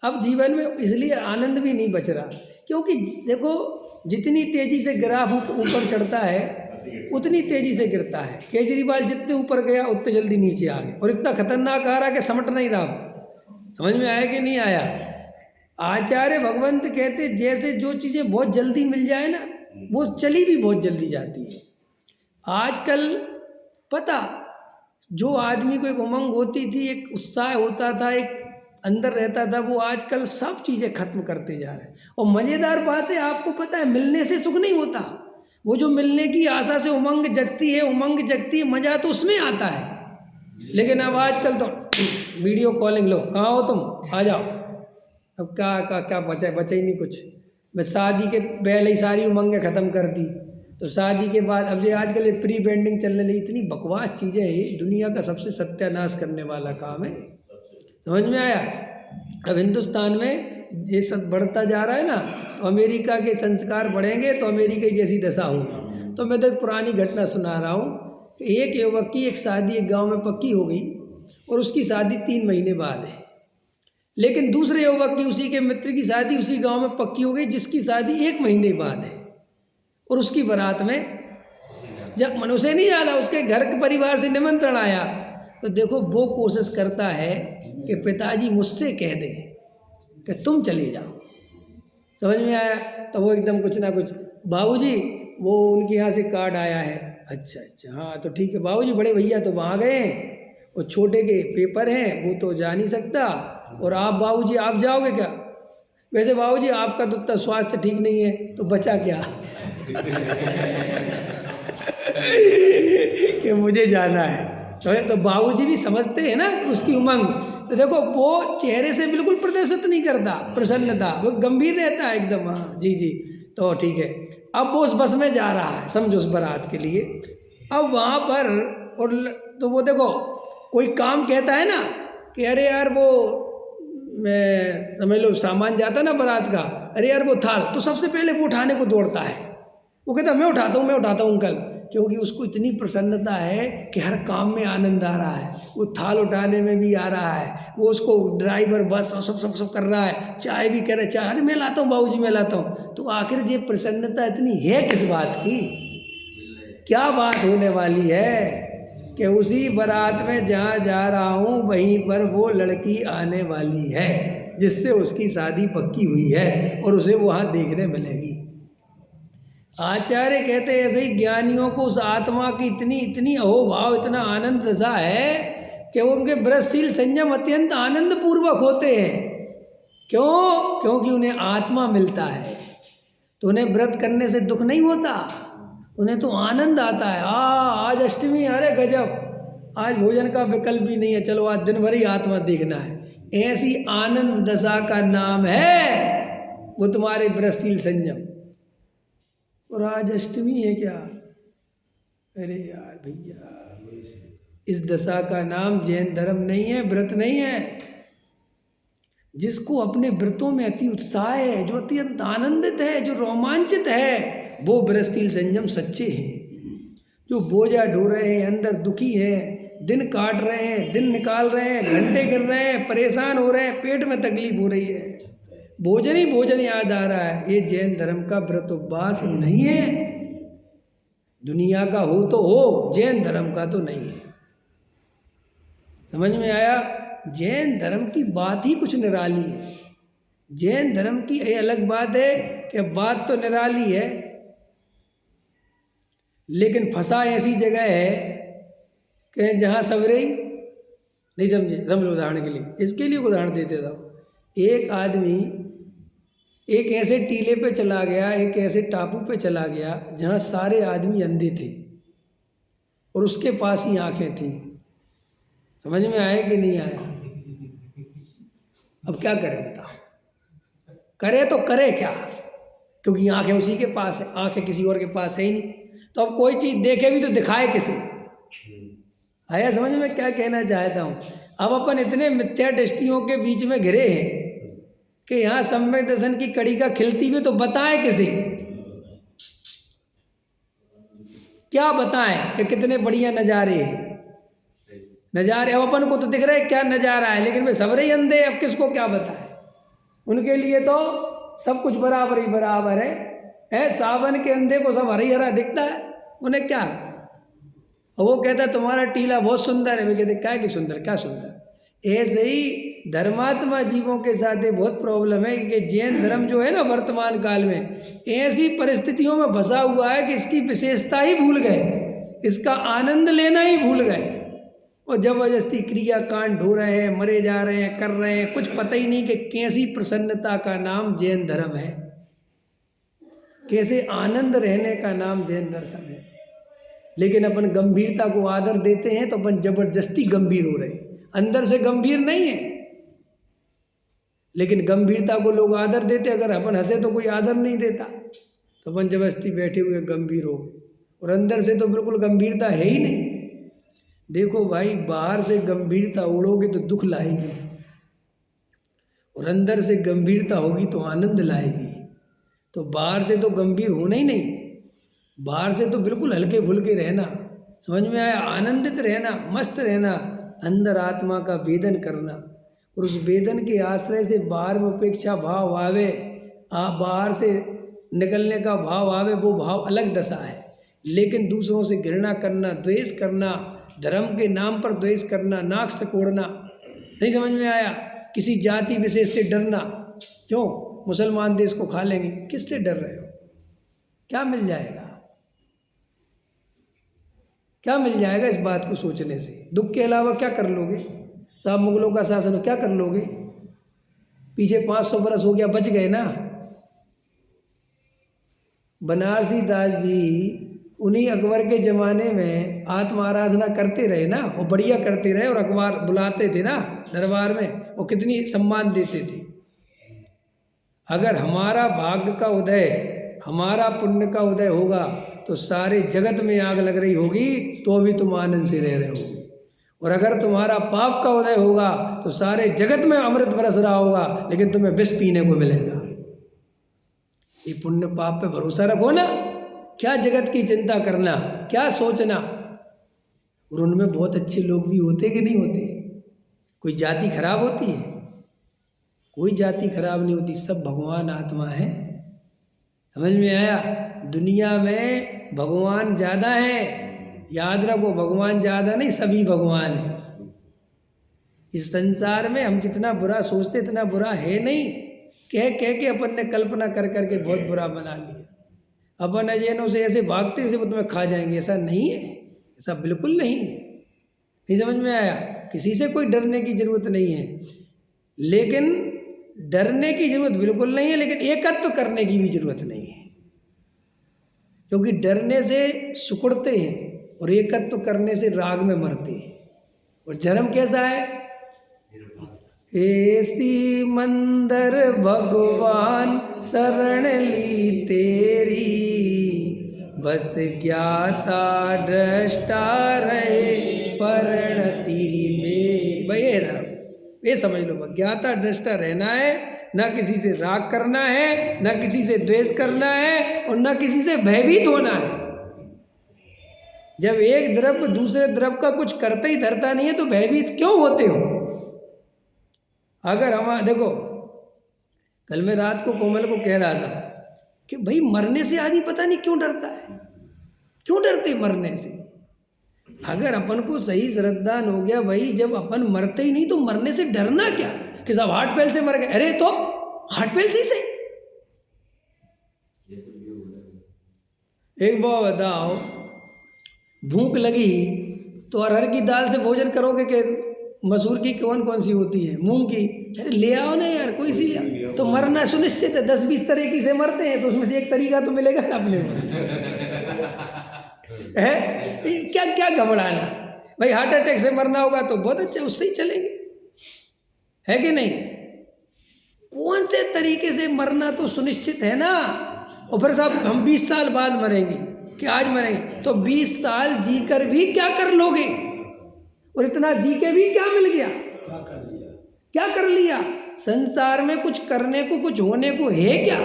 Speaker 1: अब जीवन में इसलिए आनंद भी नहीं बच रहा, क्योंकि देखो जितनी तेज़ी से ग्राफ ऊपर चढ़ता है उतनी तेज़ी से गिरता है। केजरीवाल जितने ऊपर गया उतने जल्दी नीचे आ गया, और इतना खतरनाक आ रहा कि समट नहीं रहा। समझ में आया कि नहीं आया? आचार्य भगवंत कहते जैसे जो चीज़ें बहुत जल्दी मिल जाए ना, वो चली भी बहुत जल्दी जाती है। आजकल पता, जो आदमी को एक उमंग होती थी, एक उत्साह होता था, एक अंदर रहता था वो आजकल सब चीज़ें खत्म करते जा रहे हैं। और मज़ेदार बात है, आपको पता है मिलने से सुख नहीं होता, वो जो मिलने की आशा से उमंग जगती है, मज़ा तो उसमें आता है। लेकिन अब आजकल तो वीडियो कॉलिंग, लो कहाँ हो तुम, आ जाओ। अब क्या बचा ही नहीं कुछ। बस शादी के पहले ही सारी उमंगें ख़त्म कर दी, तो शादी के बाद अब ये आजकल ये प्री वेडिंग चलने लगी। इतनी बकवास चीज़ें है, ये दुनिया का सबसे सत्यानाश करने वाला काम है। समझ में आया? अब हिंदुस्तान में ये सब बढ़ता जा रहा है ना, तो अमेरिका के संस्कार बढ़ेंगे तो अमेरिका जैसी दशा होगी। तो मैं तो एक पुरानी घटना सुना रहा हूँ कि एक युवक की एक शादी एक गांव में पक्की हो गई और उसकी शादी 3 महीने बाद है। लेकिन दूसरे युवक की, उसी के मित्र की शादी उसी गांव में पक्की हो गई जिसकी शादी 1 महीने बाद है। और उसकी बारात में जब मनुष्य नहीं आया, उसके घर के परिवार से निमंत्रण आया, तो देखो वो कोशिश करता है कि पिताजी मुझसे कह दे कि तुम चले जाओ। समझ में आया? तो वो एकदम कुछ ना कुछ, बाबूजी वो उनके यहाँ से कार्ड आया है। अच्छा हाँ तो ठीक है बाबूजी, बड़े भैया तो वहाँ गए हैं, वो छोटे के पेपर हैं वो तो जा नहीं सकता, और आप बाबूजी आप जाओगे क्या? वैसे बाबूजी आपका तो उतना स्वास्थ्य ठीक नहीं है, तो बचा क्या कि मुझे जाना है। तो बाबूजी भी समझते हैं ना कि उसकी उमंग। तो देखो वो चेहरे से बिल्कुल प्रदर्शित नहीं करता प्रसन्नता, वो गंभीर रहता है एकदम। हाँ जी तो ठीक है। अब वो उस बस में जा रहा है, समझो, उस बारात के लिए। अब वहाँ पर और तो वो देखो कोई काम कहता है ना कि अरे यार वो, मैं समझ लो सामान जाता ना बारात का, अरे यार वो थाल, तो सबसे पहले वो उठाने को दौड़ता है। वो कहता मैं उठाता हूँ अंकल, क्योंकि उसको इतनी प्रसन्नता है कि हर काम में आनंद आ रहा है। वो थाल उठाने में भी आ रहा है, वो उसको ड्राइवर बस और सब कर रहा है, चाय भी कह रहा है, चाय अरे मैं लाता हूँ बाबूजी मैं लाता हूँ। तो आखिर ये प्रसन्नता इतनी है किस बात की? क्या बात होने वाली है कि उसी बारात में जहाँ जा रहा हूँ वहीं पर वो लड़की आने वाली है जिससे उसकी शादी पक्की हुई है और उसे वहाँ देखने मिलेगी। आचार्य कहते हैं ऐसे ही ज्ञानियों को उस आत्मा की इतनी अहोभाव, इतना आनंद दशा है कि वो उनके व्रतशील संयम अत्यंत आनंद पूर्वक होते हैं। क्यों? क्योंकि उन्हें आत्मा मिलता है, तो उन्हें व्रत करने से दुख नहीं होता, उन्हें तो आनंद आता है। आज अष्टमी, अरे गजब, आज भोजन का विकल्प भी नहीं है, चलो आज दिन भर ही आत्मा देखना है। ऐसी आनंद दशा का नाम है वो तुम्हारे व्रतशील संयम। और आज अष्टमी है क्या? अरे यार भैया, इस दशा का नाम जैन धर्म नहीं है, व्रत नहीं है। जिसको अपने व्रतों में अति उत्साह है, जो अत्यंत आनंदित है, जो रोमांचित है, वो व्रतशील संयम सच्चे हैं। जो बोझा ढो रहे हैं, अंदर दुखी है, दिन काट रहे हैं, दिन निकाल रहे हैं, घंटे गिर रहे हैं, परेशान हो रहे हैं, पेट में तकलीफ हो रही है, भोजन ही भोजन याद आ रहा है, ये जैन धर्म का व्रत उपवास नहीं है। दुनिया का हो तो हो, जैन धर्म का तो नहीं है। समझ में आया? जैन धर्म की बात ही कुछ निराली है। जैन धर्म की ये अलग बात है कि बात तो निराली है, लेकिन फंसा ऐसी जगह है कि जहाँ सवरे नहीं समझे। समझ लो उदाहरण के लिए, इसके लिए उदाहरण देते था। एक आदमी एक ऐसे टीले पे चला गया, एक ऐसे टापू पे चला गया जहाँ सारे आदमी अंधे थे और उसके पास ही आंखें थीं। समझ में आया कि नहीं आया? अब क्या करे बताओ? करे तो करे क्या? क्योंकि आंखें उसी के पास है, आंखें किसी और के पास है ही नहीं। तो अब कोई चीज़ देखे भी तो दिखाए किसे? आया समझ में क्या कहना चाहता हूँ? अब अपन इतने मिथ्या दृष्टियों के बीच में घिरे हैं कि यहाँ सम्यक दर्शन की कड़ी का खिलती हुई तो बताए किसे? क्या बताएं कि कितने बढ़िया नज़ारे हैं, नज़ारे। अब अपन को तो दिख रहा है क्या नज़ारा है, लेकिन वे सबरे ही अंधे, अब किसको क्या बताए? उनके लिए तो सब कुछ बराबर ही बराबर है। सावन के अंधे को सब हरी हरा दिखता है, उन्हें क्या है? और वो कहता है तुम्हारा टीला बहुत सुंदर है, वे कहते क्या कि सुंदर, क्या सुंदर। ऐसे ही धर्मात्मा जीवों के साथ बहुत प्रॉब्लम है कि जैन धर्म जो है ना वर्तमान काल में ऐसी परिस्थितियों में फंसा हुआ है कि इसकी विशेषता ही भूल गए, इसका आनंद लेना ही भूल गए। और जबरदस्ती क्रिया कांड हो रहे हैं, मरे जा रहे हैं, कर रहे हैं, कुछ पता ही नहीं कि कैसी प्रसन्नता का नाम जैन धर्म है, कैसे आनंद रहने का नाम जैन दर्शन है। लेकिन अपन गंभीरता को आदर देते हैं तो अपन जबरदस्ती गंभीर हो रहे हैं, अंदर से गंभीर नहीं है, लेकिन गंभीरता को लोग आदर देते। अगर अपन हंसे तो कोई आदर नहीं देता, तो अपन जबरदस्ती बैठे हुए गंभीर हो गए, और अंदर से तो बिल्कुल गंभीरता है ही नहीं। देखो भाई, बाहर से गंभीरता उड़ोगे तो दुख लाएगी, और अंदर से गंभीरता होगी तो आनंद लाएगी। तो बाहर से तो गंभीर होना ही नहीं, बाहर से तो बिल्कुल हल्के फुल्के रहना, समझ में आया, आनंदित रहना, मस्त रहना, अंदर आत्मा का वेदन करना, और उस वेदन के आश्रय से बाहर में उपेक्षा भाव आवे, बाहर से निकलने का भाव आवे, वो भाव अलग दशा है। लेकिन दूसरों से घृणा करना, द्वेष करना, धर्म के नाम पर द्वेष करना, नाक से कोड़ना, नहीं समझ में आया, किसी जाति विशेष से डरना, क्यों मुसलमान देश को खा लेंगे, किससे डर रहे हो, क्या मिल जाएगा, क्या मिल जाएगा इस बात को सोचने से, दुख के अलावा क्या कर लोगे। साहब मुगलों का शासन हो, क्या कर लोगे, पीछे 500 बरस हो गया, बच गए ना। बनारसी दास जी उन्हीं अकबर के ज़माने में आत्म आराधना करते रहे ना, वो बढ़िया करते रहे, और अखबार बुलाते थे ना दरबार में, वो कितनी सम्मान देते थे। अगर हमारा भाग्य का उदय, हमारा पुण्य का उदय होगा तो सारे जगत में आग लग रही होगी तो भी तुम आनंद से रह रहे होगे, और अगर तुम्हारा पाप का उदय होगा तो सारे जगत में अमृत बरस रहा होगा, लेकिन तुम्हें विष पीने को मिलेगा। ये पुण्य पाप पे भरोसा रखो ना, क्या जगत की चिंता करना, क्या सोचना। और उनमें बहुत अच्छे लोग भी होते कि नहीं होते, कोई जाति खराब होती है, कोई जाति खराब नहीं होती, सब भगवान आत्मा है, समझ में आया। दुनिया में भगवान ज़्यादा है, याद रखो, भगवान ज़्यादा नहीं, सभी भगवान है। इस संसार में हम जितना बुरा सोचते इतना बुरा है नहीं, कह के अपन ने कल्पना कर करके बहुत बुरा बना लिया। अपन अजैनों से ऐसे भागते जैसे वो तुम्हें खा जाएंगे, ऐसा नहीं है, ऐसा बिल्कुल नहीं है, नहीं समझ में आया। किसी से कोई डरने की जरूरत नहीं है, लेकिन डरने की जरूरत बिल्कुल नहीं है, लेकिन एकत्व करने की भी जरूरत नहीं है, क्योंकि डरने से सिकुड़ते हैं और एकत्व करने से राग में मरते हैं। और धर्म कैसा है, ऐसी मंदर भगवान शरण ली तेरी, बस ज्ञाता दृष्टा रहे परिणति मेरी। भाई ये धर्म, ये समझ लो, ज्ञाता दृष्टा रहना है, ना किसी से राग करना है, ना किसी से द्वेष करना है, और ना किसी से भयभीत होना है। जब एक द्रव्य दूसरे द्रव्य का कुछ करता ही धरता नहीं है तो भयभीत क्यों होते हो। अगर हम देखो, कल मैं रात को कोमल को कह रहा था कि भाई मरने से आदमी पता नहीं क्यों डरता है, क्यों डरते मरने से। अगर अपन को सही श्रद्धान हो गया, भाई जब अपन मरते ही नहीं तो मरने से डरना क्या, कि साहब हार्ट फेल से मर गए, अरे तो हार्ट फेल से एक बार बताओ, भूख लगी तो अरहर की दाल से भोजन करोगे कि मसूर की कौन कौन सी होती है, मूंग की, अरे ले आओ ना यार कोई सी, तो मरना सुनिश्चित है। 10-20 तरीके से मरते हैं तो उसमें से एक तरीका तो मिलेगा ना अपने को, है क्या क्या घबराना। भाई हार्ट अटैक से मरना होगा तो बहुत अच्छा, उससे ही चलेंगे, है कि नहीं। कौन से तरीके से मरना तो सुनिश्चित है ना। और फिर साहब हम 20 साल बाद मरेंगे कि आज मरेंगे, तो 20 साल जी कर भी क्या कर लोगे, और इतना जी के भी क्या मिल गया, क्या कर लिया। संसार में कुछ करने को, कुछ होने को है क्या।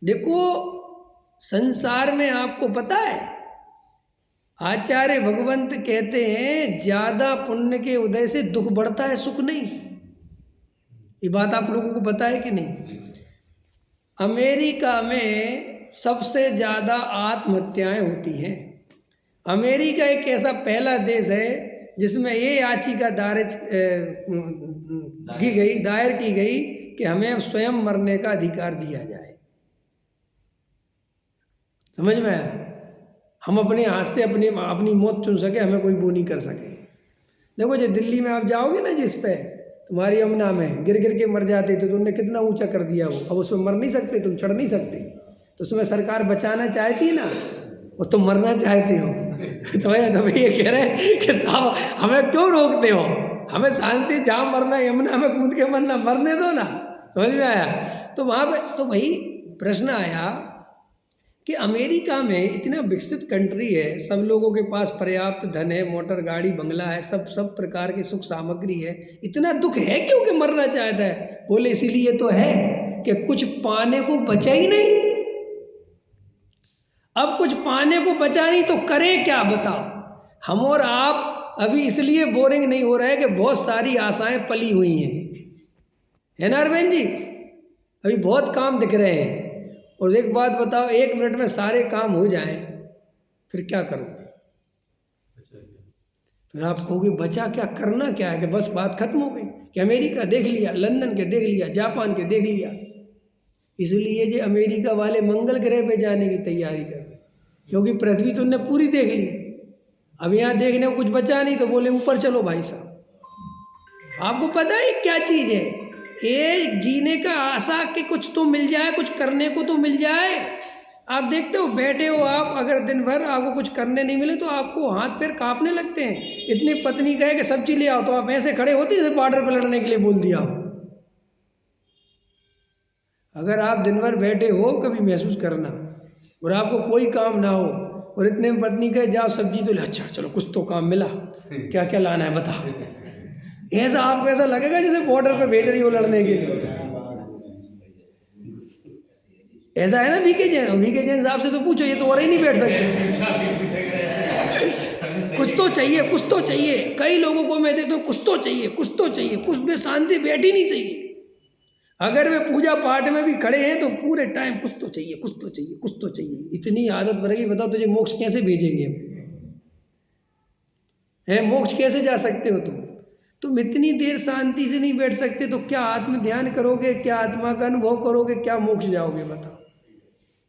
Speaker 1: देखो संसार में आपको पता है, आचार्य भगवंत कहते हैं ज्यादा पुण्य के उदय से दुख बढ़ता है, सुख नहीं। ये बात आप लोगों को पता है कि नहीं। अमेरिका में सबसे ज्यादा आत्महत्याएं होती हैं। अमेरिका एक ऐसा पहला देश है जिसमें ये याचिका दायर की गई कि हमें स्वयं मरने का अधिकार दिया जाए। समझ में आया। हम अपने हाथ से अपनी मौत चुन सके, हमें कोई वो नहीं कर सके। देखो जो दिल्ली में आप जाओगे ना, जिस पे तुम्हारी यमुना में गिर गिर के मर जाते थे, तो उनने कितना ऊंचा कर दिया वो, अब उसमें मर नहीं सकते, तुम चढ़ नहीं सकते, तो उसमें सरकार बचाना चाहती ना, और तुम मरना चाहते हो। तो ये कह रहे हैं कि साहब हमें क्यों रोकते हो, हमें शांति, जहाँ मरना यमुना में कूद के मरना, मरने दो ना। समझ में आया? तो वहाँ पे तो भाई प्रश्न आया कि अमेरिका में इतना विकसित कंट्री है, सब लोगों के पास पर्याप्त धन है, मोटर गाड़ी बंगला है, सब प्रकार की सुख सामग्री है, इतना दुख है क्यों कि मरना चाहता है? बोले इसीलिए तो है कि कुछ पाने को बचा ही नहीं। अब कुछ पाने को बचा नहीं तो करें क्या, बताओ? हम और आप अभी इसलिए बोरिंग नहीं हो रहे कि बहुत सारी आशाएं पली हुई हैं, है ना अरविंद जी? अभी बहुत काम दिख रहे हैं। और एक बात बताओ, 1 मिनट में सारे काम हो जाएं, फिर क्या करोगे? फिर आप कहोगे बचा क्या, करना क्या है? कि बस बात खत्म हो गई, कि अमेरिका देख लिया, लंदन के देख लिया, जापान के देख लिया। इसलिए जो अमेरिका वाले मंगल ग्रह पे जाने की तैयारी कर रहे, क्योंकि पृथ्वी तो उन्होंने पूरी देख ली, अब यहाँ देखने को कुछ बचा नहीं, तो बोले ऊपर चलो भाई साहब। आपको पता है क्या चीज़ है ये? जीने का आशा कि कुछ तो मिल जाए, कुछ करने को तो मिल जाए। आप देखते हो, बैठे हो आप, अगर दिन भर आपको कुछ करने नहीं मिले तो आपको हाथ पैर कांपने लगते हैं। इतनी पत्नी कहे कि सब्जी ले आओ, तो आप ऐसे खड़े होते जैसे बॉर्डर पर लड़ने के लिए बोल दिया हो। अगर आप दिन भर बैठे हो, कभी महसूस करना, और आपको कोई काम ना हो, और इतने में पत्नी कहे जाओ सब्जी तो ले, अच्छा चलो कुछ तो काम मिला, क्या क्या लाना है बता, ऐसा आपको ऐसा लगेगा जैसे बॉर्डर पे भेज रही हो लड़ने के लिए। ऐसा है ना वीके जैन साहब से तो पूछो, ये तो और ही नहीं बैठ सकते। कुछ तो चाहिए, कुछ तो चाहिए। कई लोगों को मैं देखता हूँ, कुछ तो चाहिए, कुछ तो चाहिए, कुछ में शांति बैठी नहीं चाहिए। अगर वे पूजा पाठ में भी खड़े हैं तो पूरे टाइम कुछ तो चाहिए, कुछ तो चाहिए, कुछ तो चाहिए। इतनी आदत बनेगी, बताओ तुझे मोक्ष कैसे भेजेंगे? है मोक्ष कैसे जा सकते हो तुम इतनी देर शांति से नहीं बैठ सकते, तो क्या आत्म ध्यान करोगे, क्या आत्मा का अनुभव करोगे, क्या मोक्ष जाओगे? बताओ।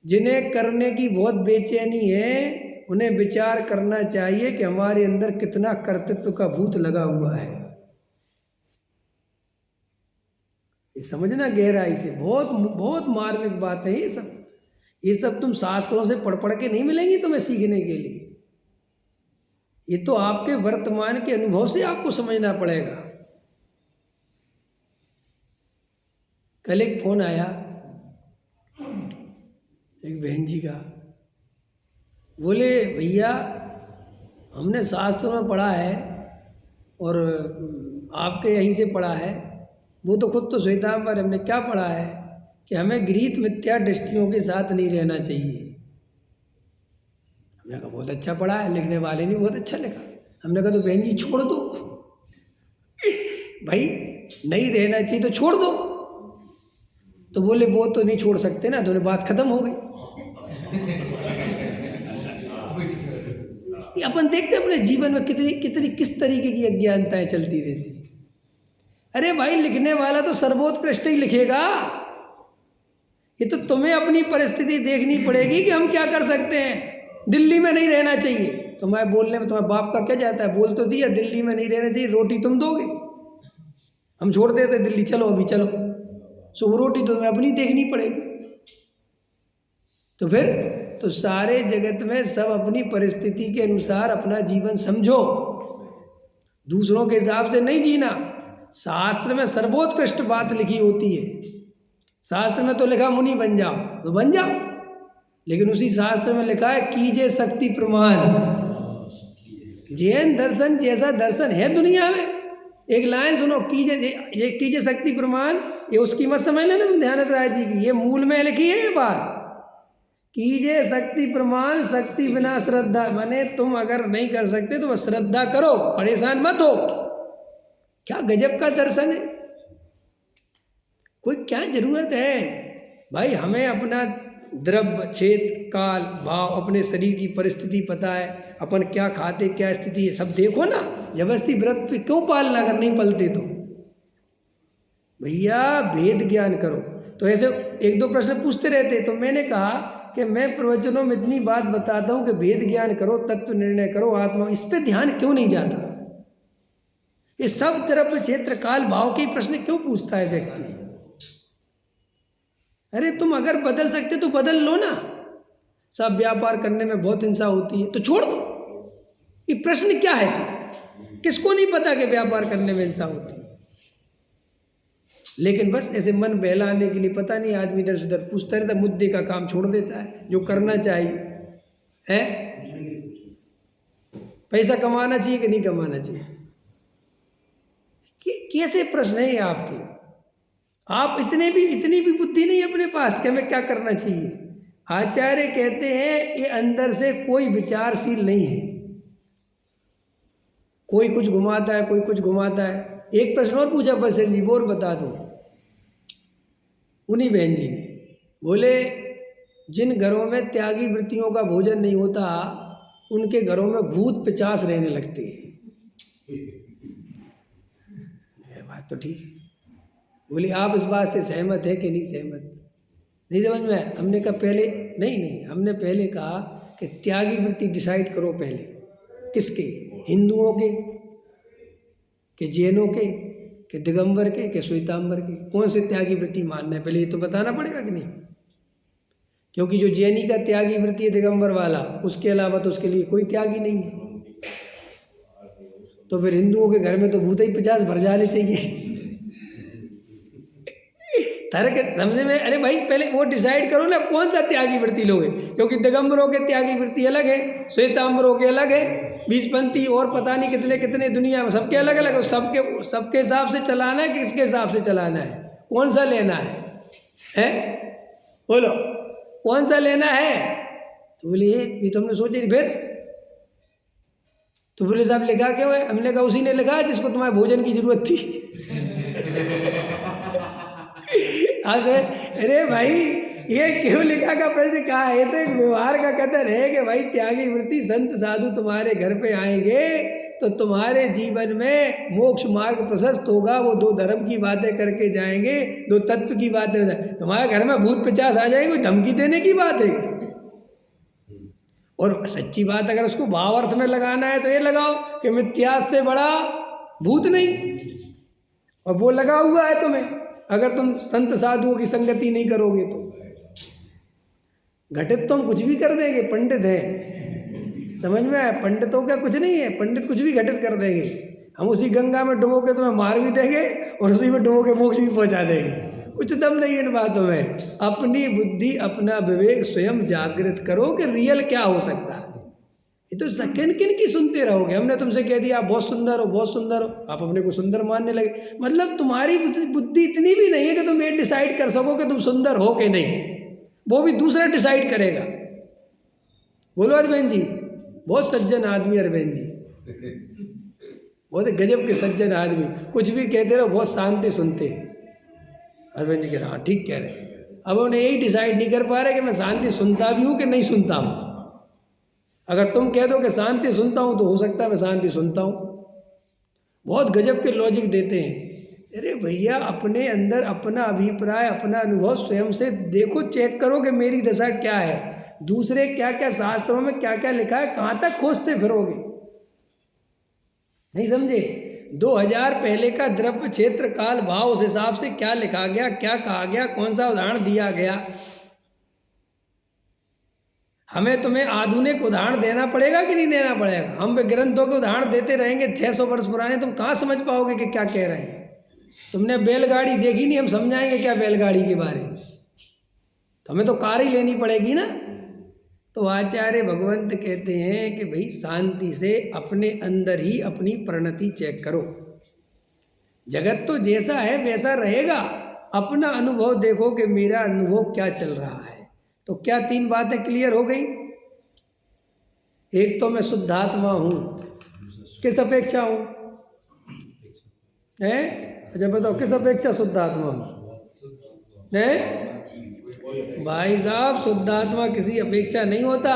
Speaker 1: जिन्हें करने की बहुत बेचैनी है, उन्हें विचार करना चाहिए कि हमारे अंदर कितना कर्तृत्व का भूत लगा हुआ है। ये समझना गहराई से, बहुत बहुत मार्मिक बात है ये सब तुम शास्त्रों से पढ़ के नहीं मिलेंगी तुम्हें सीखने के लिए। ये तो आपके वर्तमान के अनुभव से आपको समझना पड़ेगा। कल एक फोन आया एक बहन जी का, बोले भैया हमने शास्त्रों में पढ़ा है और आपके यहीं से पढ़ा है, वो तो खुद तो श्वेतांबर, हमने क्या पढ़ा है कि हमें गृहीत मिथ्या दृष्टियों के साथ नहीं रहना चाहिए। हमने कहा बहुत अच्छा पढ़ा है, लिखने वाले ने बहुत अच्छा लिखा। हमने कहा तो बहन जी छोड़ दो भाई, नहीं रहना चाहिए तो छोड़ दो। तो बोले वो तो नहीं छोड़ सकते ना, तो बात खत्म हो गई। अपन देखते अपने जीवन में कितनी किस तरीके की अज्ञानताएं चलती रहती। अरे भाई लिखने वाला तो सर्वोत्कृष्ट ही लिखेगा, ये तो तुम्हें अपनी परिस्थिति देखनी पड़ेगी कि हम क्या कर सकते हैं। दिल्ली में नहीं रहना चाहिए, तो मैं बोलने में तुम्हारे बाप का क्या जाता है? बोल तो दिया दिल्ली में नहीं रहना चाहिए, रोटी तुम दोगे, हम छोड़ देते दिल्ली, चलो अभी चलो, सो वो रोटी तुम्हें अपनी देखनी पड़ेगी। तो फिर तो सारे जगत में सब अपनी परिस्थिति के अनुसार अपना जीवन समझो, दूसरों के हिसाब से नहीं जीना। शास्त्र में सर्वोत्कृष्ट बात लिखी होती है, शास्त्र में तो लिखा मुनि बन जाओ तो बन जाओ, लेकिन उसी शास्त्र में लिखा है कीजिए शक्ति प्रमाण। जैन दर्शन जैसा दर्शन है दुनिया में, एक लाइन सुनो, कीजिए शक्ति प्रमाण, ये उसकी मत समझ लेना तुम ध्यान राय जी की, ये मूल में लिखी है ये बात। कीजिए शक्ति प्रमाण, शक्ति बिना श्रद्धा, माने तुम अगर नहीं कर सकते तो बस श्रद्धा करो, परेशान मत हो। क्या गजब का दर्शन है, कोई क्या जरूरत है भाई? हमें अपना द्रव्य क्षेत्र काल भाव अपने शरीर की परिस्थिति पता है, अपन क्या खाते क्या स्थिति है सब देखो ना। जबरदस्ती व्रत पे क्यों पालना अगर नहीं पलते तो? भैया भेद ज्ञान करो। तो ऐसे 1-2 प्रश्न पूछते रहते, तो मैंने कहा कि मैं प्रवचनों में इतनी बात बताता हूँ कि भेद ज्ञान करो, तत्व निर्णय करो, आत्मा, इस पे ध्यान क्यों नहीं जाता? ये सब तरफ क्षेत्र काल भाव के प्रश्न क्यों पूछता है व्यक्ति? अरे तुम अगर बदल सकते तो बदल लो ना। सब व्यापार करने में बहुत हिंसा होती है तो छोड़ दो। ये प्रश्न क्या है सब? किसको नहीं पता कि व्यापार करने में हिंसा होती है? लेकिन बस ऐसे मन बहलाने के लिए पता नहीं आदमी इधर से उधर पूछता रहता, मुद्दे का काम छोड़ देता है जो करना चाहिए है। पैसा कमाना चाहिए कि नहीं कमाना चाहिए? कैसे प्रश्न है ये आपके? आप इतनी भी बुद्धि नहीं अपने पास कि हमें क्या करना चाहिए। आचार्य कहते हैं ये अंदर से कोई विचारशील नहीं है, कोई कुछ घुमाता है, कोई कुछ घुमाता है। एक प्रश्न और पूछा बसंत जी, वो और बता दो। उन्हीं बहन जी ने बोले जिन घरों में त्यागी वृत्तियों का भोजन नहीं होता उनके घरों में भूत पिशाच रहने लगते हैं। ये बात तो ठीक है। बोली आप इस बात से सहमत है कि नहीं सहमत? नहीं समझ में आया? हमने कहा पहले नहीं, हमने पहले कहा कि त्यागी वृत्ति डिसाइड करो पहले। किसके? हिंदुओं के, कि जैनों के, कि दिगंबर के, कि श्वेतांबर के? कौन से त्यागी वृत्ति मानना है पहले ये तो बताना पड़ेगा कि नहीं? क्योंकि जो जैनी का त्यागी वृत्ति है दिगंबर वाला, उसके अलावा तो उसके लिए कोई त्यागी नहीं है। तो फिर हिंदुओं के घर में तो भूत ही 50 भर जाने चाहिए। तर्क समझे में? अरे भाई पहले वो डिसाइड करो ना कौन सा त्यागी वृत्ति लोगे, क्योंकि दिगंबरों के त्यागी वृत्ति अलग है, श्वेतांबरों के अलग है, बीजपंथी और पता नहीं कितने कितने दुनिया में सबके अलग अलग। सबके हिसाब से चलाना है कि किसके हिसाब से चलाना है? कौन सा लेना है? बोलो कौन सा लेना है? तो बोले ये तो हमने सोचे नहीं। फिर तो बोले साहब लिखा क्यों है? हमने कहा उसी ने लिखा जिसको तुम्हारे भोजन की जरूरत थी। अरे भाई ये क्यों लिखा का प्रश्न कहा है? ये तो एक व्यवहार का कथन है कि भाई त्यागी वृत्ति संत साधु तुम्हारे घर पे आएंगे तो तुम्हारे जीवन में मोक्ष मार्ग प्रशस्त होगा। वो दो धर्म की बातें करके जाएंगे, दो तत्व की बातें। तुम्हारे घर में भूत पिशाच आ जाएंगे, कोई धमकी देने की बात है? और सच्ची बात अगर उसको भाव अर्थ में लगाना है तो ये लगाओ कि मिथ्या से बड़ा भूत नहीं, और वो लगा हुआ है तुम्हें। अगर तुम संत साधुओं की संगति नहीं करोगे तो घटित तो हम कुछ भी कर देंगे। पंडित हैं, समझ में आया? पंडितों का कुछ नहीं है, पंडित कुछ भी घटित कर देंगे। हम उसी गंगा में डुबो के तुम्हें मार भी देंगे और उसी में डुबो के मोक्ष भी पहुंचा देंगे। कुछ दम नहीं इन बातों में। अपनी बुद्धि अपना विवेक स्वयं जागृत करो कि रियल क्या हो सकता है। ये तो किन किन की सुनते रहोगे? हमने तुमसे कह दिया आप बहुत सुंदर हो, बहुत सुंदर हो, आप अपने को सुंदर मानने लगे। मतलब तुम्हारी बुद्धि इतनी भी नहीं है कि तुम ये डिसाइड कर सको कि तुम सुंदर हो कि नहीं, वो भी दूसरा डिसाइड करेगा। बोलो अरविंद जी, बहुत सज्जन आदमी अरविंद जी, बहुत गजब के सज्जन आदमी। कुछ भी कहते रहो बहुत शांति सुनते हैं। अरविंद जी कह रहे हाँ ठीक कह रहे हैं। अब उन्हें यही डिसाइड नहीं कर पा रहे कि मैं शांति सुनता भी हूँ कि नहीं सुनता हूँ। अगर तुम कह दो कि शांति सुनता हूँ तो हो सकता है मैं शांति सुनता हूँ। बहुत गजब के लॉजिक देते हैं। अरे भैया अपने अंदर अपना अभिप्राय, अपना अनुभव स्वयं से देखो, चेक करो कि मेरी दशा क्या है। दूसरे क्या क्या शास्त्रों में क्या क्या लिखा है, कहाँ तक खोजते फिरोगे? नहीं समझे? 2000 पहले का द्रव्य क्षेत्र काल भाव उस हिसाब से क्या लिखा गया, क्या कहा गया, कौन सा उदाहरण दिया गया। हमें तुम्हें आधुनिक उदाहरण देना पड़ेगा कि नहीं देना पड़ेगा? हम ग्रंथों के उदाहरण देते रहेंगे 600 वर्ष पुराने, तुम कहाँ समझ पाओगे कि क्या कह रहे हैं? तुमने बैलगाड़ी देखी नहीं, हम समझाएंगे क्या बैलगाड़ी के बारे में? तो हमें तो कार ही लेनी पड़ेगी ना। तो आचार्य भगवंत कहते हैं कि भाई शांति से अपने अंदर ही अपनी परिणति चेक करो। जगत तो जैसा है वैसा रहेगा, अपना अनुभव देखो कि मेरा अनुभव क्या चल रहा है। तो क्या 3 बातें क्लियर हो गई? एक तो मैं शुद्धात्मा हूँ, किस अपेक्षा हूँ? अच्छा बताओ किस अपेक्षा शुद्धात्मा हूँ? भाई साहब शुद्धात्मा किसी अपेक्षा नहीं होता।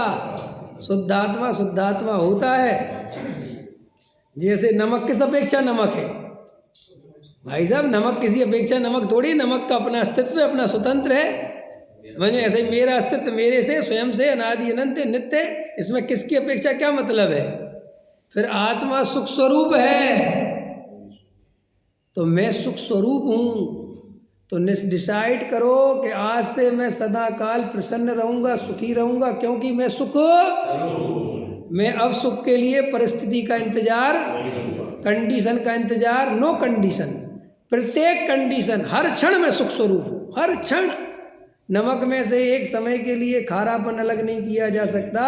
Speaker 1: शुद्धात्मा शुद्धात्मा होता है। जैसे नमक किस अपेक्षा नमक है? भाई साहब नमक किसी अपेक्षा नमक थोड़ी, नमक का अपना अस्तित्व है, अपना स्वतंत्र है। समझ में? ऐसे ही मेरा अस्तित्व मेरे से, स्वयं से, अनादि अनंत नित्य, इसमें किसकी अपेक्षा क्या मतलब है? फिर आत्मा सुख स्वरूप है तो मैं सुख स्वरूप हूँ, तो डिसाइड करो कि आज से मैं सदा काल प्रसन्न रहूंगा, सुखी रहूंगा, क्योंकि मैं सुख, मैं अब सुख के लिए परिस्थिति का इंतजार, कंडीशन का इंतजार, नो कंडीशन, प्रत्येक कंडीशन, हर क्षण में सुख स्वरूप हूँ, हर क्षण। नमक में से एक समय के लिए खारापन अलग नहीं किया जा सकता,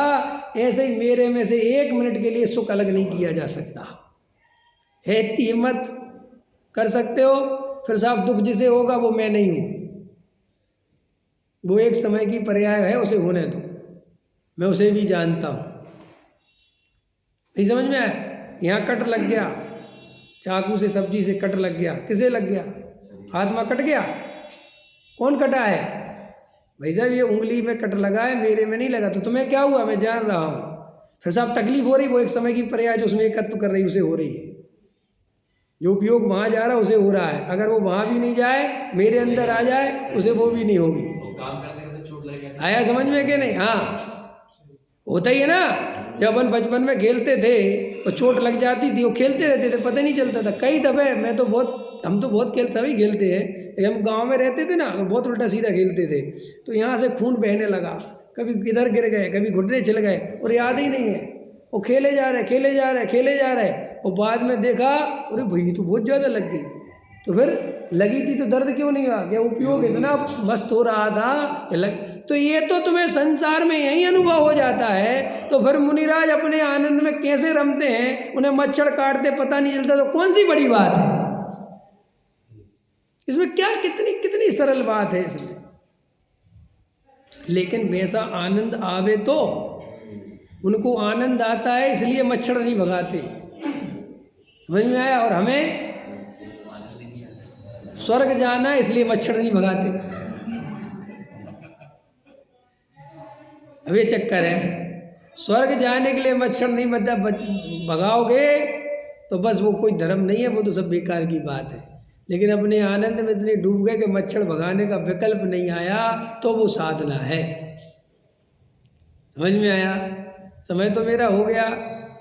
Speaker 1: ऐसे ही मेरे में से 1 मिनट के लिए सुख अलग नहीं किया जा सकता है। इतनी हिम्मत कर सकते हो? फिर साहब दुख जिसे होगा वो मैं नहीं हूँ, वो एक समय की पर्याय है, उसे होने दो, मैं उसे भी जानता हूँ। नहीं समझ में आया? यहाँ कट लग गया, चाकू से सब्जी से कट लग गया, किसे लग गया? आत्मा कट गया। कौन कटा है? भाई साहब ये उंगली में कट लगा है, मेरे में नहीं लगा, तो तुम्हें क्या हुआ? मैं जान रहा हूँ। फिर साहब तकलीफ हो रही, वो एक समय की पर्याय जो उसमें एकत्व कर रही, उसे हो रही है। जो उपयोग वहाँ जा रहा है उसे हो रहा है, अगर वो वहाँ भी नहीं जाए, मेरे अंदर आ जाए, उसे वो भी नहीं होगी।
Speaker 2: काम करते करते चोट लग जाती है।
Speaker 1: आया समझ में कि नहीं? हाँ, होता ही है ना। जब अपन बचपन में खेलते थे तो चोट लग जाती थी, वो खेलते रहते थे, पता नहीं चलता था। कई दफ़े हम तो बहुत सभी खेलते हैं, हम गांव में रहते थे ना, तो बहुत उल्टा सीधा खेलते थे, तो यहाँ से खून बहने लगा, कभी इधर गिर गए, कभी घुटने चल गए, और याद ही नहीं है। वो खेले जा रहे, और बाद में देखा, अरे भाई तो बहुत ज़्यादा लग गई। तो फिर लगी थी तो दर्द क्यों नहीं हुआ? क्या उपयोग इतना मस्त हो रहा था तो ये तो तुम्हें संसार में यही अनुभव हो जाता है। तो फिर मुनिराज अपने आनंद में कैसे रमते हैं, उन्हें मच्छर काटते पता नहीं चलता, तो कौन सी बड़ी बात है इसमें? क्या कितनी सरल बात है इसमें। लेकिन वैसा आनंद आवे तो उनको आनंद आता है, इसलिए मच्छर नहीं भगाते। समझ में आया? और हमें स्वर्ग जाना है, इसलिए मच्छर नहीं भगाते। अब ये चक्कर है, स्वर्ग जाने के लिए मच्छर नहीं भगाओगे तो बस वो कोई धर्म नहीं है, वो तो सब बेकार की बात है। लेकिन अपने आनंद में इतने डूब गए कि मच्छर भगाने का विकल्प नहीं आया, तो वो साधना है। समझ में आया? समय तो मेरा हो गया।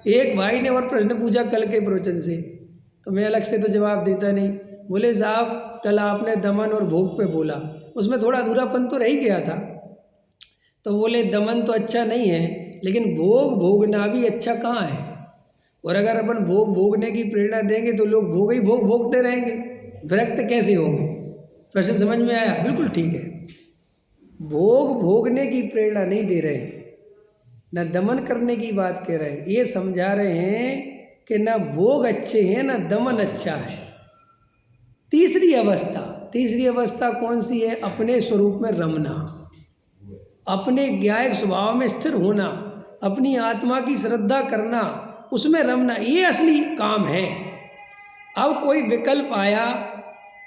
Speaker 1: एक भाई ने और प्रश्न पूछा कल के प्रवचन से, तो मैं अलग से तो जवाब देता नहीं। बोले साहब कल आपने दमन और भोग पे बोला, उसमें थोड़ा अधूरापन तो रह ही गया था। तो बोले दमन तो अच्छा नहीं है, लेकिन भोग भोगना भी अच्छा कहाँ है? और अगर अपन भोग भोगने की प्रेरणा देंगे तो लोग भोग ही भोग भोगते रहेंगे, विरक्त कैसे होंगे? प्रश्न समझ में आया? बिल्कुल ठीक है। भोग भोगने की प्रेरणा नहीं दे रहे हैं, न दमन करने की बात कह रहे हैं। ये समझा रहे हैं कि ना भोग अच्छे हैं ना दमन अच्छा है। तीसरी अवस्था कौन सी है? अपने स्वरूप में रमना, अपने ज्ञायक स्वभाव में स्थिर होना, अपनी आत्मा की श्रद्धा करना, उसमें रमना, ये असली काम है। अब कोई विकल्प आया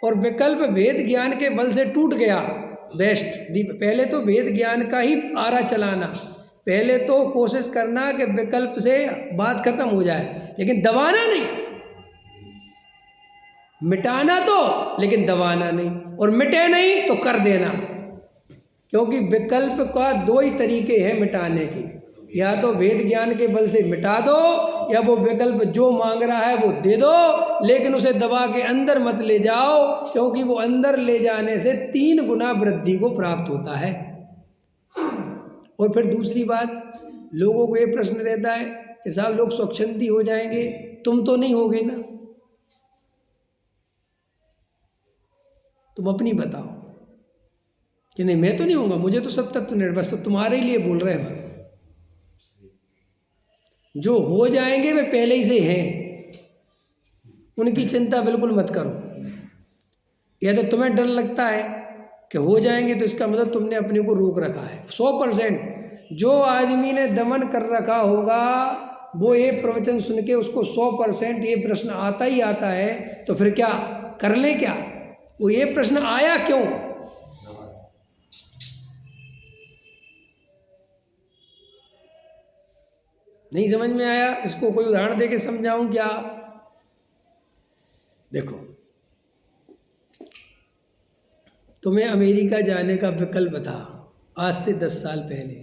Speaker 1: और विकल्प वेद ज्ञान के बल से टूट गया, बेस्ट दीप। पहले तो वेद ज्ञान का ही आरा चलाना, पहले तो कोशिश करना कि विकल्प से बात खत्म हो जाए, लेकिन दबाना नहीं। मिटाना तो, लेकिन दबाना नहीं, और मिटे नहीं तो कर देना। क्योंकि विकल्प का 2 ही तरीके हैं मिटाने के, या तो वेद ज्ञान के बल से मिटा दो, या वो विकल्प जो मांग रहा है वो दे दो, लेकिन उसे दबा के अंदर मत ले जाओ, क्योंकि वो अंदर ले जाने से 3 गुना वृद्धि को प्राप्त होता है। और फिर दूसरी बात, लोगों को ये प्रश्न रहता है कि साहब लोग स्वच्छंदी हो जाएंगे, तुम तो नहीं होगे ना? तुम अपनी बताओ कि नहीं मैं तो नहीं होऊंगा, मुझे तो सब तत्व निर्भर, तो तुम्हारे लिए बोल रहे हैं। जो हो जाएंगे वे पहले ही से हैं, उनकी चिंता बिल्कुल मत करो। या तो तुम्हें डर लगता है कि हो जाएंगे, तो इसका मतलब तुमने अपने को रोक रखा है। 100% जो आदमी ने दमन कर रखा होगा वो ये प्रवचन सुन के उसको 100% ये प्रश्न आता ही आता है, तो फिर क्या कर ले? क्या वो ये प्रश्न आया क्यों? नहीं समझ में आया? इसको कोई उदाहरण देके समझाऊं क्या? देखो, तुम्हें अमेरिका जाने का विकल्प था, आज से 10 साल पहले।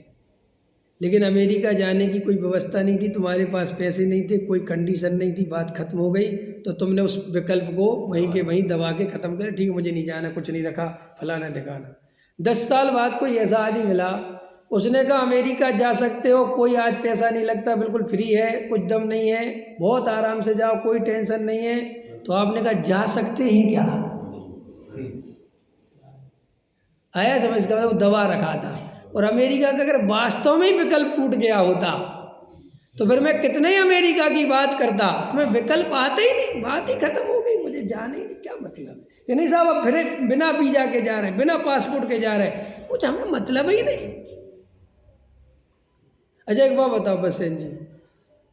Speaker 1: लेकिन अमेरिका जाने की कोई व्यवस्था नहीं थी, तुम्हारे पास पैसे नहीं थे, कोई कंडीशन नहीं थी, बात खत्म हो गई, तो तुमने उस विकल्प को वहीं के वहीं दबा के ख़त्म कर, ठीक है मुझे नहीं जाना, कुछ नहीं रखा, फलाना ठिकाना। 10 साल बाद कोई ऐसा आदमी मिला, उसने कहा अमेरिका जा सकते हो, कोई आज पैसा नहीं लगता, बिल्कुल फ्री है, कुछ दम नहीं है, बहुत आराम से जाओ, कोई टेंशन नहीं है। तो आपने कहा जा सकते हैं क्या? आया समझ का? वो दबा रखा था। और अमेरिका का अगर वास्तव में ही विकल्प टूट गया होता तो फिर मैं कितने ही अमेरिका की बात करता, तुम्हें विकल्प आते ही नहीं, बात ही खत्म हो गई, मुझे जाने ही नहीं, क्या मतलब है कि नहीं साहब, अब फिर बिना वीजा के जा रहे हैं, बिना पासपोर्ट के जा रहे हैं, कुछ हमें मतलब ही नहीं। अच्छा एक बात बताओ बसेन जी,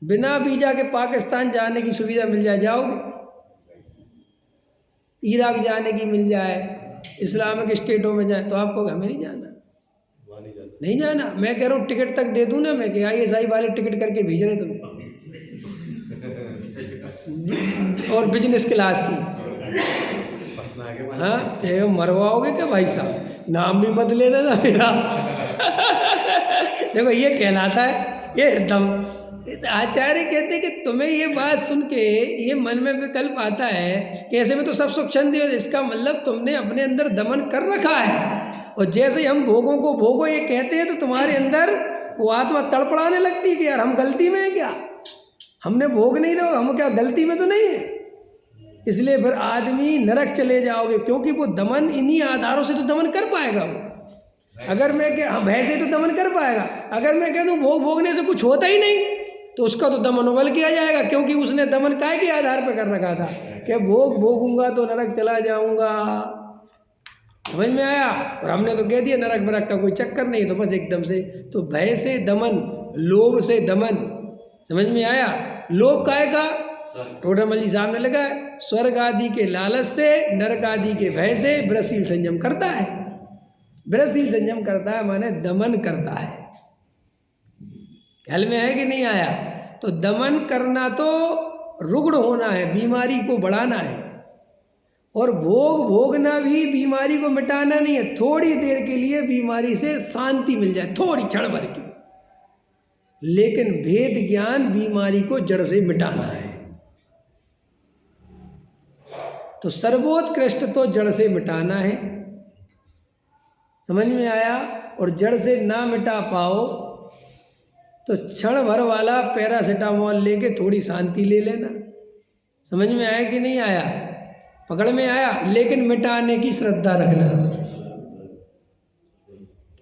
Speaker 1: बिना वीजा के पाकिस्तान जाने की सुविधा मिल जाए, जाओगे? इराक जाने की मिल जाए, इस्लामिक स्टेटों में जाए, तो आपको हमें नहीं जाना, नहीं जाना। मैं कह रहा हूँ टिकट तक दे दूँ ना मैं, कि ISI वाले टिकट करके भेज रहे तुम्हें, और बिजनेस क्लास की। हाँ क्या मरवाओगे क्या भाई साहब? नाम भी मत लेना ना मेरा। देखो ये कहलाता है ये दम। आचार्य कहते हैं कि तुम्हें ये बात सुन के ये मन में विकल्प आता है कि ऐसे में तो सब सुख शांति है, इसका मतलब तुमने अपने अंदर दमन कर रखा है। और जैसे ही हम भोगों को भोगो ये कहते हैं तो तुम्हारे अंदर वो आत्मा तड़पड़ाने लगती है कि यार हम गलती में है क्या, हमने भोग नहीं रहो, हम क्या गलती में तो नहीं है। इसलिए फिर आदमी नरक चले जाओगे, क्योंकि वो दमन इन्हीं आधारों से तो दमन कर पाएगा वो। अगर मैं हाँ भय से तो दमन कर पाएगा, अगर मैं कह दूँ भोग भोगने से कुछ होता ही नहीं तो उसका तो दमन उबल किया जाएगा, क्योंकि उसने दमन काय के आधार पर कर रखा था कि भोग भोगूंगा तो नरक चला जाऊंगा। समझ में आया? और हमने तो कह दिया नरक बरक का कोई चक्कर नहीं, तो बस एकदम से तो भय से दमन, लोभ से दमन। समझ में आया? लोभ काय का टोडामल जी सामने लगा है, स्वर्ग आदि के लालच से, नरक आदि के भय से ब्रहशील संयम करता है। ब्रहशील संयम करता है माने दमन करता है। ख्याल में है कि नहीं आया? तो दमन करना तो रुग्ण होना है, बीमारी को बढ़ाना है, और भोग भोगना भी बीमारी को मिटाना नहीं है, थोड़ी देर के लिए बीमारी से शांति मिल जाए, थोड़ी क्षण भर की। लेकिन भेद ज्ञान बीमारी को जड़ से मिटाना है। तो सर्वोत्कृष्ट तो जड़ से मिटाना है। समझ में आया? और जड़ से ना मिटा पाओ तो क्षण भर वाला पैरासीटामोल लेके थोड़ी शांति ले लेना। समझ में आया कि नहीं आया? पकड़ में आया? लेकिन मिटाने की श्रद्धा रखना।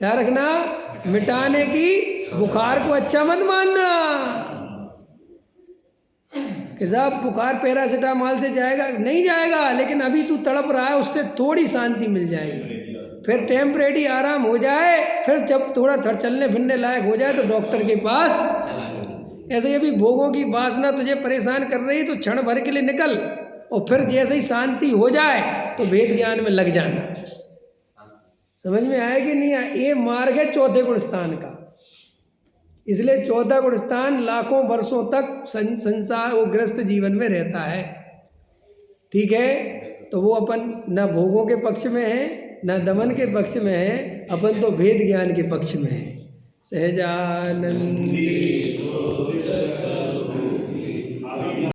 Speaker 1: क्या रखना? मिटाने की। बुखार को अच्छा मत मानना कि साहब बुखार पैरासीटामोल से जाएगा, नहीं जाएगा, लेकिन अभी तू तड़प रहा है, उससे थोड़ी शांति मिल जाएगी, फिर टेम्परेरी आराम हो जाए, फिर जब थोड़ा चलने फिरने लायक हो जाए तो डॉक्टर के पास। ऐसे ही भी भोगों की वासना तुझे परेशान कर रही तो क्षण भर के लिए निकल, और फिर जैसे ही शांति हो जाए तो वेद ज्ञान में लग जाना। समझ में आया कि नहीं आया? ये मार्ग है चौथे गुण स्थान का। इसलिए चौथा गुण स्थान लाखों वर्षों तक संसार वो ग्रस्त जीवन में रहता है। ठीक है? तो वो अपन न भोगों के पक्ष में है न दमन के पक्ष में है, अपन तो भेद ज्ञान के पक्ष में है। सहजानंद